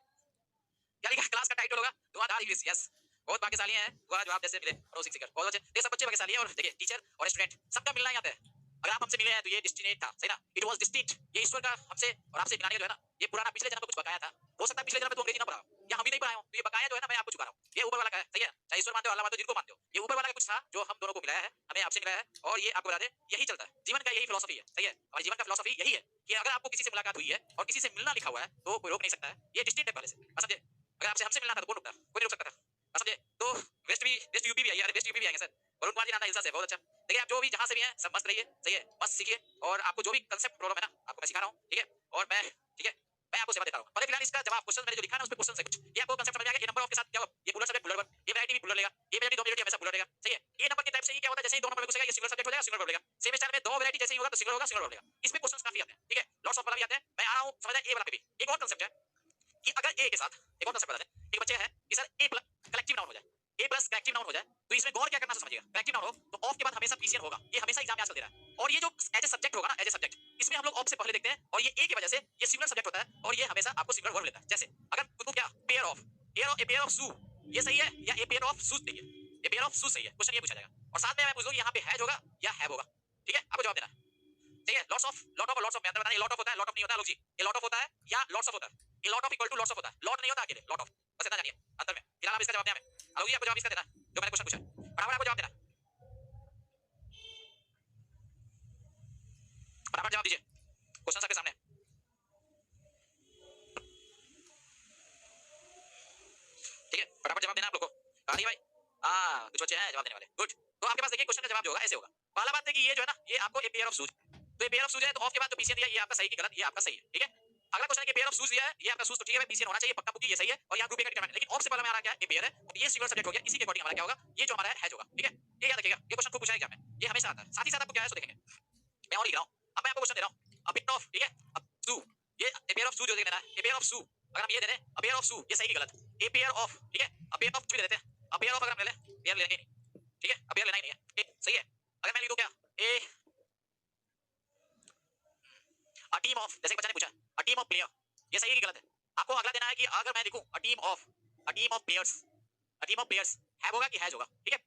क्या लिखा क्लास का टाइटल होगा, धुआंधार इंग्लिश, यस, बहुत भाग्यशाली हैं, वह जो आप जैसे मिले, रोसिक सिकर, बहुत अच्छे, ये सब बच्चे भाग्यशाली हैं, और देखिए टीचर और स्टूडेंट सबका मिलना यहाँ पे है, अगर आप हमसे मिले हैं तो ये डिस्टिनेट था, सही ना, इट वाज डिस्टिंक्ट, ये ईश्वर का हमसे और आपसे मिलाने का जो है ना, ये पुराना पिछले जन्म में कुछ बकाया था। हो सकता है पिछले जन्म में तुम अंग्रेजी ना पढ़ा हो या हम भी नहीं पढ़ाए हो, तो ये बकाया जो है ना मैं आपको चुका रहा हूँ, ये ऊपर वाला का है, सही है, चाहे ईश्वर मानते हो अल्लाह मानते हो जिनको मानते हो, ये ऊपर वाला का कुछ था जो हम दोनों को मिलाया है, हमें आपसे मिलाया है, और ये आपको बता दें यही चलता है जीवन का, यही फिलॉसफी है, सही है, हमारे जीवन का फिलॉसफी यही है कि अगर आपको किसी से मुलाकात हुई है और किसी से मिलना लिखा हुआ है तो कोई रोक नहीं सकता है, ये डिस्टिंक्ट है पहले से, समझे। अगर आपसे हमसे मिलना था तो कौन रुकता, कोई नहीं रुक सकता था, समझे। तो वेस्ट यूपी भी आई है, वेस्ट यूपी भी आएंगे सर, वरुण कुमार जी नाम था हिलसा से, बहुत अच्छा। देखिए आप जो भी जहां से भी हैं सब मस्त रहिए, सही है, मस्त सीखिए, और आपको जो भी कंसेप्ट प्रॉब्लम है ना आपको मैं सिखा रहा हूं, ठीक है, और मैं, ठीक है, मैं आपको सेवा देता रहूंगा। पर फिलहाल इसका जवाब क्वेश्चन मैंने जो लिखा है ना उस पे क्वेश्चन है कुछ, ये आपको कंसेप्ट समझ में आ गया, ये नंबर ऑफ के साथ क्या होगा, ये बुलर सब्जेक्ट बुलर वर्ब, ये वैरायटी भी बुलर लेगा, ये वैरायटी डोमिनेटिव हमेशा बुलर लेगा, सही है। ये नंबर के टाइप से ये क्या होता है, जैसे ही दो नंबर में घुसेगा ये सिंगुलर सब्जेक्ट हो जाएगा, सिंगुलर वर्ब लेगा, सेम स्टाइल में दो वैरायटी जैसे ही होगा तो सिंगुलर होगा, सिंगुलर वर्ब लेगा। इसमें क्वेश्चंस काफी आते हैं, ठीक है, लॉट्स ऑफ वाला भी आते हैं, मैं आ रहा हूं समझना ए वाला पे भी। एक और कंसेप्ट है कि अगर ए के साथ एक और कंसेप्ट बता दें, एक बच्चे है कि सर ए प्लस कलेक्टिव नाउन हो जाए, ए प्लस कलेक्टिव नाउन हो जाए, तो इसमें गौर क्या करना समझिएगा, कलेक्टिव नाउन हो तो ऑफ के बाद हमेशा पीसीएन होगा, ये हमेशा एग्जाम में आजकल दे रहा है, और ये जो एज ए सब्जेक्ट होगा ना, एज ए सब्जेक्ट, इसमें हम लोग ऑफ से पहले देखते हैं, और ये ए की वजह से ये सिंगुलर सब्जेक्ट होता है, और ये हमेशा आपको सिंगुलर वर्ब लेता है। जैसे अगर कुतुब क्या pair of, a pair of shoe, ये सही है, या ए पेयर ऑफ शूज सही है, ए पेयर ऑफ शूज सही है, क्वेश्चन ये पूछा जाएगा, और साथ में मैं पूछ लूं यहाँ पे हैज होगा या हैव होगा, ठीक है, आपको जवाब देना है, ठीक है। लॉट्स ऑफ, लॉट ऑफ और लॉट्स ऑफ में अंतर बताना, ये लॉट ऑफ होता है, लॉट ऑफ नहीं होता है लोग जी, ये लॉट ऑफ होता है या लॉट्स ऑफ होता है, ये lot of equal to lots of होता है, लॉट नहीं होता अकेले, लॉट ऑफ, बस इतना जानिए अंतर में। फिलहाल आप इसका जवाब देना है, आलोक जी आपको जवाब इसका देना है जो मैंने क्वेश्चन पूछा, फटाफट आपको जवाब देना, फटाफट जवाब दीजिए, क्वेश्चन सबके सामने, ठीक है, फटाफट जवाब देना आप लोग को। रानी भाई, हाँ कुछ बच्चे हैं जवाब देने वाले, गुड। तो आपके पास देखिए क्वेश्चन का जवाब जो होगा ऐसे होगा, पहला बात है कि ये जो है ना ये आपको ए पेयर ऑफ शूज, तो ये पेयर ऑफ शूज है तो ऑफ के बाद जो पीसीएन दिया ये आपका सही कि गलत, ये आपका सही है, ठीक है। अगला क्वेश्चन है कि पेयर ऑफ शूज दिया है, ये आपका शूज तो ठीक है, पीसीएन होना चाहिए पक्का पुक्की, ये सही है, और यहाँ ग्रुप ए का डिटरमाइनर, लेकिन ऑफ से पहले में आ रहा क्या है, ये पेयर है, और ये सिंगुलर सब्जेक्ट हो गया, इसी के अकॉर्डिंग हमारा क्या होगा, ये जो हमारा है होगा, ठीक है। ये याद रखिएगा, ये क्वेश्चन खूब पूछा है एग्जाम में, ये हमेशा आता है, साथ ही साथ आपको क्या है सो देखेंगे, मैं और लिख रहा हूँ, अब मैं आपको क्वेश्चन दे रहा हूँ, अ बिट ऑफ, ठीक है, अब शू, ये ए पेयर ऑफ शू जो देना है, ए पेयर ऑफ शू, अगर हम ये दे दें अ पेयर ऑफ शू, ये सही कि गलत, ए पेयर ऑफ, ठीक है, अ पेयर ऑफ भी दे देते हैं, अ पेयर ऑफ अगर हम ले लें, पेयर लेंगे नहीं, ठीक है, अब पेयर लेना ही नहीं है, ए सही है। अगर मैं लिख दूं क्या, ए अ टीम ऑफ, जैसे बच्चा ने पूछा अ टीम ऑफ प्लेयर, ये सही है कि गलत है। आपको अगला देना है कि अगर मैं लिखूं अ team of players, a team of players have होगा कि हैज होगा, ठीक है,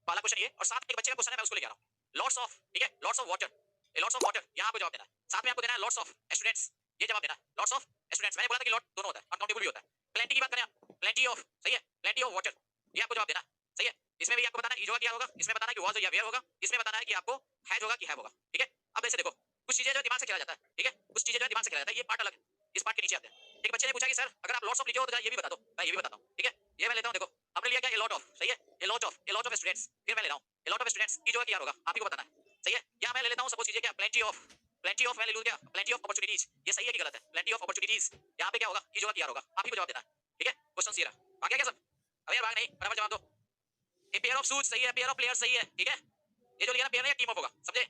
पहला क्वेश्चन ये, और साथ में एक बच्चे का क्वेश्चन है मैं उसको लेके आ रहा हूं, लॉट्स ऑफ, ठीक है, लॉट्स ऑफ वाटर, ये लॉट्स ऑफ वाटर यहां पे जवाब देना है, साथ में आपको देना है लॉट्स ऑफ स्टूडेंट्स, ये जवाब देना है, लॉट्स ऑफ स्टूडेंट्स, मैंने बोला था कि लॉट दोनों होता है, अनकाउंटेबल भी होता है, प्लेंटी की बात करें आप, प्लेंटी ऑफ, सही है, प्लेंटी ऑफ वाटर, ये आपको जवाब देना है, सही है। इसमें भी आपको बताना है इज होगा क्या होगा, इसमें बताना है कि वाज या वेयर होगा, इसमें बताना है कि आपको हैज होगा कि हैव होगा, ठीक है। अब ऐसे देखो कुछ चीजें जो दिमाग से खेला जाता है, ठीक है, कुछ चीजें जो दिमाग से खेला जाता है, ये पार्ट अलग है, इस पार्ट के नीचे आते हैं। एक बच्चे ने पूछा कि सर अगर आप लॉट्स ऑफ लिखे हो तो ये भी बता दो, मैं ये भी बताता हूं, ठीक है, ये मैं लेता हूं, देखो हमने लिया क्या, ए लॉट ऑफ, सही है, ए लॉट ऑफ स्टूडेंट्स, फिर मैं ले रहा हूं ए लॉट ऑफ स्टूडेंट्स, ई जो क्या होगा आप ही को बताना है, सही है। या मैं ले लेता हूं सपोज कीजिए क्या, प्लेंटी ऑफ मैं ले लूं क्या, प्लेंटी ऑफ अपॉर्चुनिटीज, ये सही है कि गलत है, प्लेंटी ऑफ अपॉर्चुनिटीज यहां पे क्या होगा, ई जो क्या होगा आप ही को जवाब देना है, ठीक है। क्वेश्चन सी रहा आ गया क्या सब, अब यार भाग नहीं, फटाफट जवाब दो। ए पेयर ऑफ शूज सही है, पेयर ऑफ प्लेयर्स सही है, ठीक है, ये जो लिया ना पेयर नहीं टीम ऑफ होगा, समझे।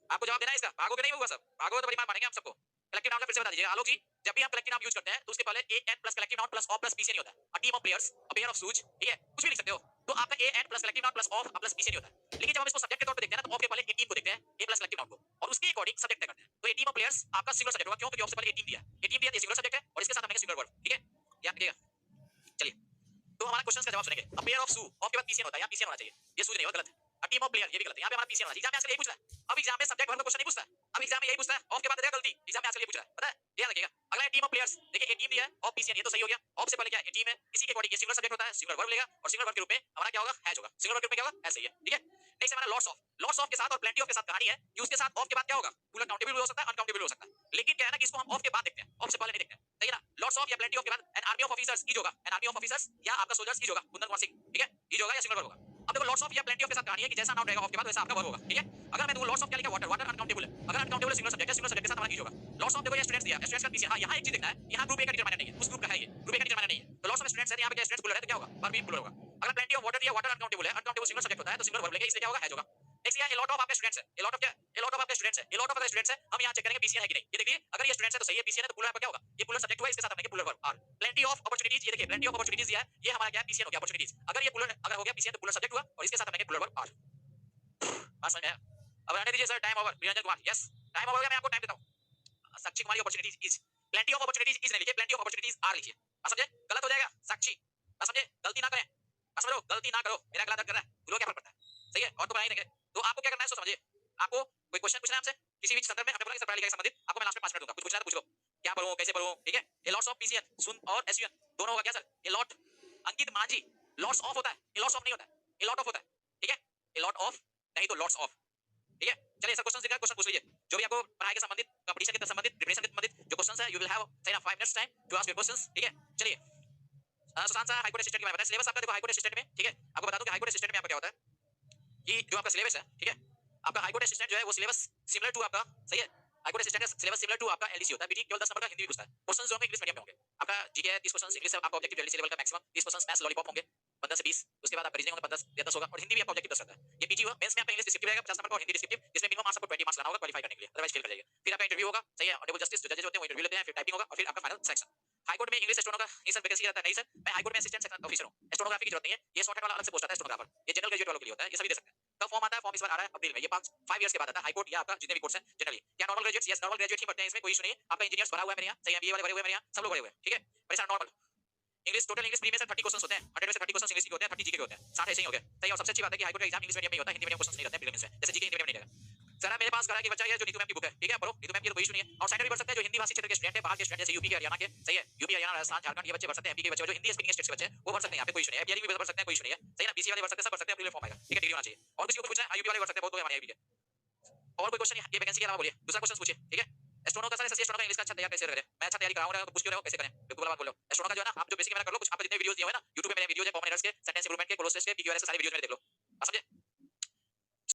आपको जवाब देना है इसका, भागोगे नहीं होगा सब, भागोगे तो बड़ी मार मारेंगे हम सबको। कलेक्टिव नाउन का फिर से बता दीजिए आलोक जी, जब भी आप कलेक्टिव नाउन यूज करते हैं तो उसके पहले a an plus collective noun plus of plus PC नहीं होता है, a team of players, a pair of shoes, ठीक है, कुछ भी लिख सकते हो, तो आपका a an plus collective noun plus of plus PC नहीं होता है। लेकिन जब हम इसको सब्जेक्ट के तौर पे देखते हैं ना तो ऑफ के पहले ए टीम को देखते हैं, ए प्लस कलेक्टिव नाउन को, और उसके अकॉर्डिंग सब्जेक्ट करते हैं, तो ए टीम ऑफ प्लेयर्स आपका सिंगुलर सब्जेक्ट होगा, क्यों, क्योंकि ऑफ से पहले ए टीम दिया, ए टीम दिया तो सिंगुलर सब्जेक्ट है, और इसके साथ हमें सिंगुलर वर्ब, ठीक है, याद रखिएगा। चलिए तो हमारा क्वेश्चन का जवाब सुनेंगे, अ पेयर ऑफ शू, ऑफ के बाद पीसीएन होता है, यहाँ पीसीएन होना चाहिए, ये शूज नहीं होगा, गलत है। अ टीम ऑफ प्लेयर ये भी गलत है, यहाँ पे हमारा पीसीएन होना चाहिए, एग्जाम में आजकल यही पूछ रहा है, अब एग्जाम में सब्जेक्ट वर्ब में क्वेश्चन नहीं पूछता है, अब एग्जाम में यही पूछता है, ऑफ के बाद देगा गलती, एग्जाम में आजकल ये पूछ रहा है, पता है, ध्यान रखिएगा। अगला है टीम ऑफ प्लेयर्स, देखिए ए टीम दिया है, ऑफ पीसीएन ये तो सही हो गया, ऑफ से पहले क्या है, ए टीम है, इसी के अकॉर्डिंग ये सिंगुलर सब्जेक्ट होता है, सिंगुलर वर्ब लेगा, और सिंगुलर वर्ब के रूप में हमारा क्या होगा, हैज होगा, सिंगुलर वर्ब के रूप में क्या होगा, हैज सही है, ठीक है। नेक्स्ट हमारा लॉट्स ऑफ के साथ और प्लेंटी ऑफ के साथ कहानी है कि उसके साथ ऑफ के बाद क्या होगा, पूरा काउंटेबल भी हो सकता है, अनकाउंटेबल भी हो सकता है, लेकिन क्या है ना कि इसको हम ऑफ के बाद देखते हैं, ऑफ से पहले नहीं देखते हैं, सही है ना। लॉट्स ऑफ या प्लेंटी ऑफ के बाद an army of officers is होगा, एन आर्मी ऑफ ऑफिसर्स या आपका सोल्जर्स इज होगा, कुंदन कुमार सिंह, ठीक है, इज होगा या सिंगुलर वर्ब होगा। अब देखो लॉट्स ऑफ या प्लेंटी ऑफ के साथ कहानी है कि जैसा नाउन रहेगा ऑफ के बाद वैसा आपका वर्ब होगा, ठीक है। अगर मैं दूं लॉट्स ऑफ क्या लिखा, वाटर, वाटर अनकाउंटेबल है, अगर अनकाउंटेबल सिंगुलर सब्जेक्ट है, सिंगुलर सब्जेक्ट के साथ हमारा इज होगा। लॉट्स ऑफ देखो ये स्टूडेंट्स दिया, स्टूडेंट्स का पीछे, हां यहां एक चीज देखना है, यहां ग्रुप ए का डिटरमाइनर नहीं है, उस ग्रुप का है ये, ग्रुप ए का डिटरमाइनर नहीं है, तो लॉट्स ऑफ स्टूडेंट्स है, यहां पे क्या स्टूडेंट्स प्लुरल है तो क्या होगा, वर्ब भी प्लुरल होगा। अगर प्लेंटी ऑफ वाटर दिया, वाटर अनकाउंटेबल है, अनकाउंटेबल सिंगुलर सब्जेक्ट होता है तो सिंगुलर वर्ब लेंगे, इसलिए क्या होगा, हैज होगा। नेक्स्ट यहां ए लॉट ऑफ आपके स्टूडेंट्स है, ए लॉट ऑफ क्या, ए लॉट ऑफ आपके स्टूडेंट्स है, ए लॉट ऑफ अगर स्टूडेंट्स है, हम यहां चेक करेंगे पीसीएन है कि नहीं, ये देखिए अगर ये स्टूडेंट्स है तो सही है, पीसीएन है तो प्लुरल पर क्या होगा, ये प्लुरल सब्जेक्ट हुआ, इसके साथ अपने plural verb are. Plenty of opportunities, ये देखिए प्लेंटी ऑफ अपॉर्चुनिटीज दिया है, ये हमारा क्या है, पीसीएन हो गया अपॉर्चुनिटीज, अगर ये प्लुरल अगर हो गया पीसीएन तो प्लुरल सब्जेक्ट हुआ, और इसके साथ अपने प्लुरल वर्ब आर। बात समझ में आया। अब रहने दीजिए sir, time over, Niranjan Kumar, yes time over हो गया, मैं आपको टाइम देता हूं। Sakshi Kumari opportunities is, plenty of opportunities is नहीं लिखिए, प्लेंटी ऑफ अपॉर्चुनिटीज आर लिखिए, समझे, गलत हो जाएगा साक्षी, समझे, गलती ना करें, समझो, गलती ना करो, मेरा गला दर्द कर रहा है, गुरु क्या फर्क पड़ता है, सही है, और तो बनाई नहीं, तो आपको क्या करना है सो समझिए। आपको कोई क्वेश्चन पूछना है हमसे किसी भी संदर्भ में, हमने बोला कि सर पढ़ाई लिखाई से संबंधित, आपको मैं लास्ट में 5 मिनट दूंगा, कुछ पूछना है तो पूछ लो, क्या पढ़ूं कैसे पढ़ूं, ठीक है। ए लॉट्स ऑफ पीसीएन सुन और एसयूएन दोनों होगा क्या sir? A lot Ankit Manjhi lots of होता है, ए लॉट्स ऑफ नहीं होता है, ए लॉट ऑफ होता है, ठीक है। ए लॉट ऑफ नहीं तो लॉट्स ऑफ, ठीक है। चलिए सर क्वेश्चन दिखा, क्वेश्चन पूछ लीजिए जो भी आपको पढ़ाई के संबंधित, कंपटीशन के संबंधित, प्रिपरेशन के संबंधित जो क्वेश्चंस है, you will have say 5 minutes time to ask your questions, ठीक है। चलिए Sushant sir high court assistant के बारे में बताएं। सिलेबस आपका देखो हाई कोर्ट असिस्टेंट में, ठीक है, आपको बता दूं कि हाई कोर्ट असिस्टेंट में आपका क्या होता है कि जो आपका सिलेबस है, ठीक है, आपका हाई कोर्ट असिस्टेंट जो है वो सिलेबस सिमिलर टू आपका, सही है, हाई कोर्ट असिस्टेंट का सिलेबस सिमिलर टू आपका एलडीसी होता है। बीटी केवल 10 नंबर का हिंदी भी पूछता है, क्वेश्चंस जो होंगे इंग्लिश मीडियम में होंगे। आपका जीके है 30 क्वेश्चंस, इंग्लिश से आपका ऑब्जेक्टिव एलडीसी लेवल का मैक्सिमम 30 क्वेश्चंस, मैथ्स लॉलीपॉप होंगे 15 से 20, उसके बाद आपका रीजनिंग होगा 15 या 10 होगा, और हिंदी भी आपका ऑब्जेक्टिव 10 रहता है। ये पीजी हुआ, मेंस में आपका इंग्लिश डिस्क्रिप्टिव रहेगा 50 नंबर का और हिंदी डिस्क्रिप्टिव, जिसमें मिनिमम मार्क्स आपको 20 मार्क्स लाना होगा क्वालीफाई करने के लिए, अदरवाइज फेल कर जाएगा। फिर आपका इंटरव्यू होगा, सही है, ऑनरेबल जस्टिस जो जजेस होते हैं वो इंटरव्यू लेते हैं, फिर टाइपिंग होगा और फिर आपका फाइनल सिलेक्शन। हाई कोर्ट में इंग्लिश स्टेनो का ये सब वैकेंसी रहता है नहीं सर, मैं हाई कोर्ट में असिस्टेंट सेक्शन ऑफिसर हूं, स्टेनोग्राफी की जरूरत नहीं है, ये शॉर्टहैंड वाला अलग से पोस्ट आता है स्टेनोग्राफर, ये जनरल ग्रेजुएट वालों के लिए होता है, ये सभी दे सकते हैं। कब फॉर्म आता है? फॉर्म इस बार आ रहा है अप्रैल में, ये 5 इयर्स के बाद आता है। हाई कोर्ट या आपका जितने भी कोर्स हैं जनरली, क्या normal graduates? Yes normal graduate ही पढ़ते हैं, इसमें कोई इशू नहीं है। आपका इंजीनियर्स भरा हुआ है मेरे यहाँ, सही है, बीए वाले भरे हुए हैं मेरे यहाँ, सब लोग भरे हुए हैं, ठीक है, मेरे साथ normal. English total English pre में सर 30 क्वेश्चंस होते हैं, 100 में से 30 क्वेश्चंस इंग्लिश के होते हैं, 30 जीके के होते हैं, 60 ऐसे ही हो गए, सही। और सबसे अच्छी बात है कि हाई कोर्ट का एग्जाम इंग्लिश मीडियम में ही होता है, हिंदी मीडियम क्वेश्चंस नहीं रहते हैं प्रीलिम्स में, जैसे जीके हिंदी मीडियम में नहीं रहेगा। सर मेरे पास करा कि बच्चा ये जो नीतू मैम की बुक है, ठीक है, पढ़ो नीतू मैम की, तो कोई इशू नहीं है। आउटसाइडर भी पढ़ सकते हैं, जो हिंदी भाषी क्षेत्र के स्टूडेंट है, बाहर के स्टूडेंट जैसे यूपी के, हरियाणा के, सही है, यूपी हरियाणा राजस्थान झारखंड ये बच्चे पढ़ सकते हैं, एमपी के बच्चे जो हिंदी स्पीकिंग स्टेट्स के बच्चे हैं वो पढ़ सकते हैं, यहाँ पे कोई इशू नहीं है। एपीआई भी पढ़ सकते हैं, कोई इशू नहीं है, सही ना। बीसी वाले पढ़ सकते हैं, सब पढ़ सकते हैं, अपने फॉर्म आएगा, ठीक है, डिग्री होना चाहिए। और किसी को कुछ है, आईयूपी वाले पढ़ सकते हैं, बहुत लोग हमारे आईयूपी के। और कोई क्वेश्चन ये वैकेंसी के अलावा बोलिए, दूसरा क्वेश्चन पूछिए, ठीक है। एस्ट्रोनो का सर एसएससी एस्ट्रोनो का इंग्लिश का अच्छा तैयार कैसे करें? मैं अच्छा तैयारी कराऊंगा, पूछ क्यों रहे हो, कैसे करें, बिल्कुल बात बोलो। एस्ट्रोनो का जो है ना, आप जो बेसिक मैंने कर लो, कुछ आपको जितने वीडियोस दिए हुए हैं ना यूट्यूब पे, मेरे वीडियोस है, कॉमन एरर्स के, सेंटेंस इंप्रूवमेंट के, क्लोज टेस्ट के, पीक्यूआरएस के, सारे वीडियोस मैंने देख लो, समझे।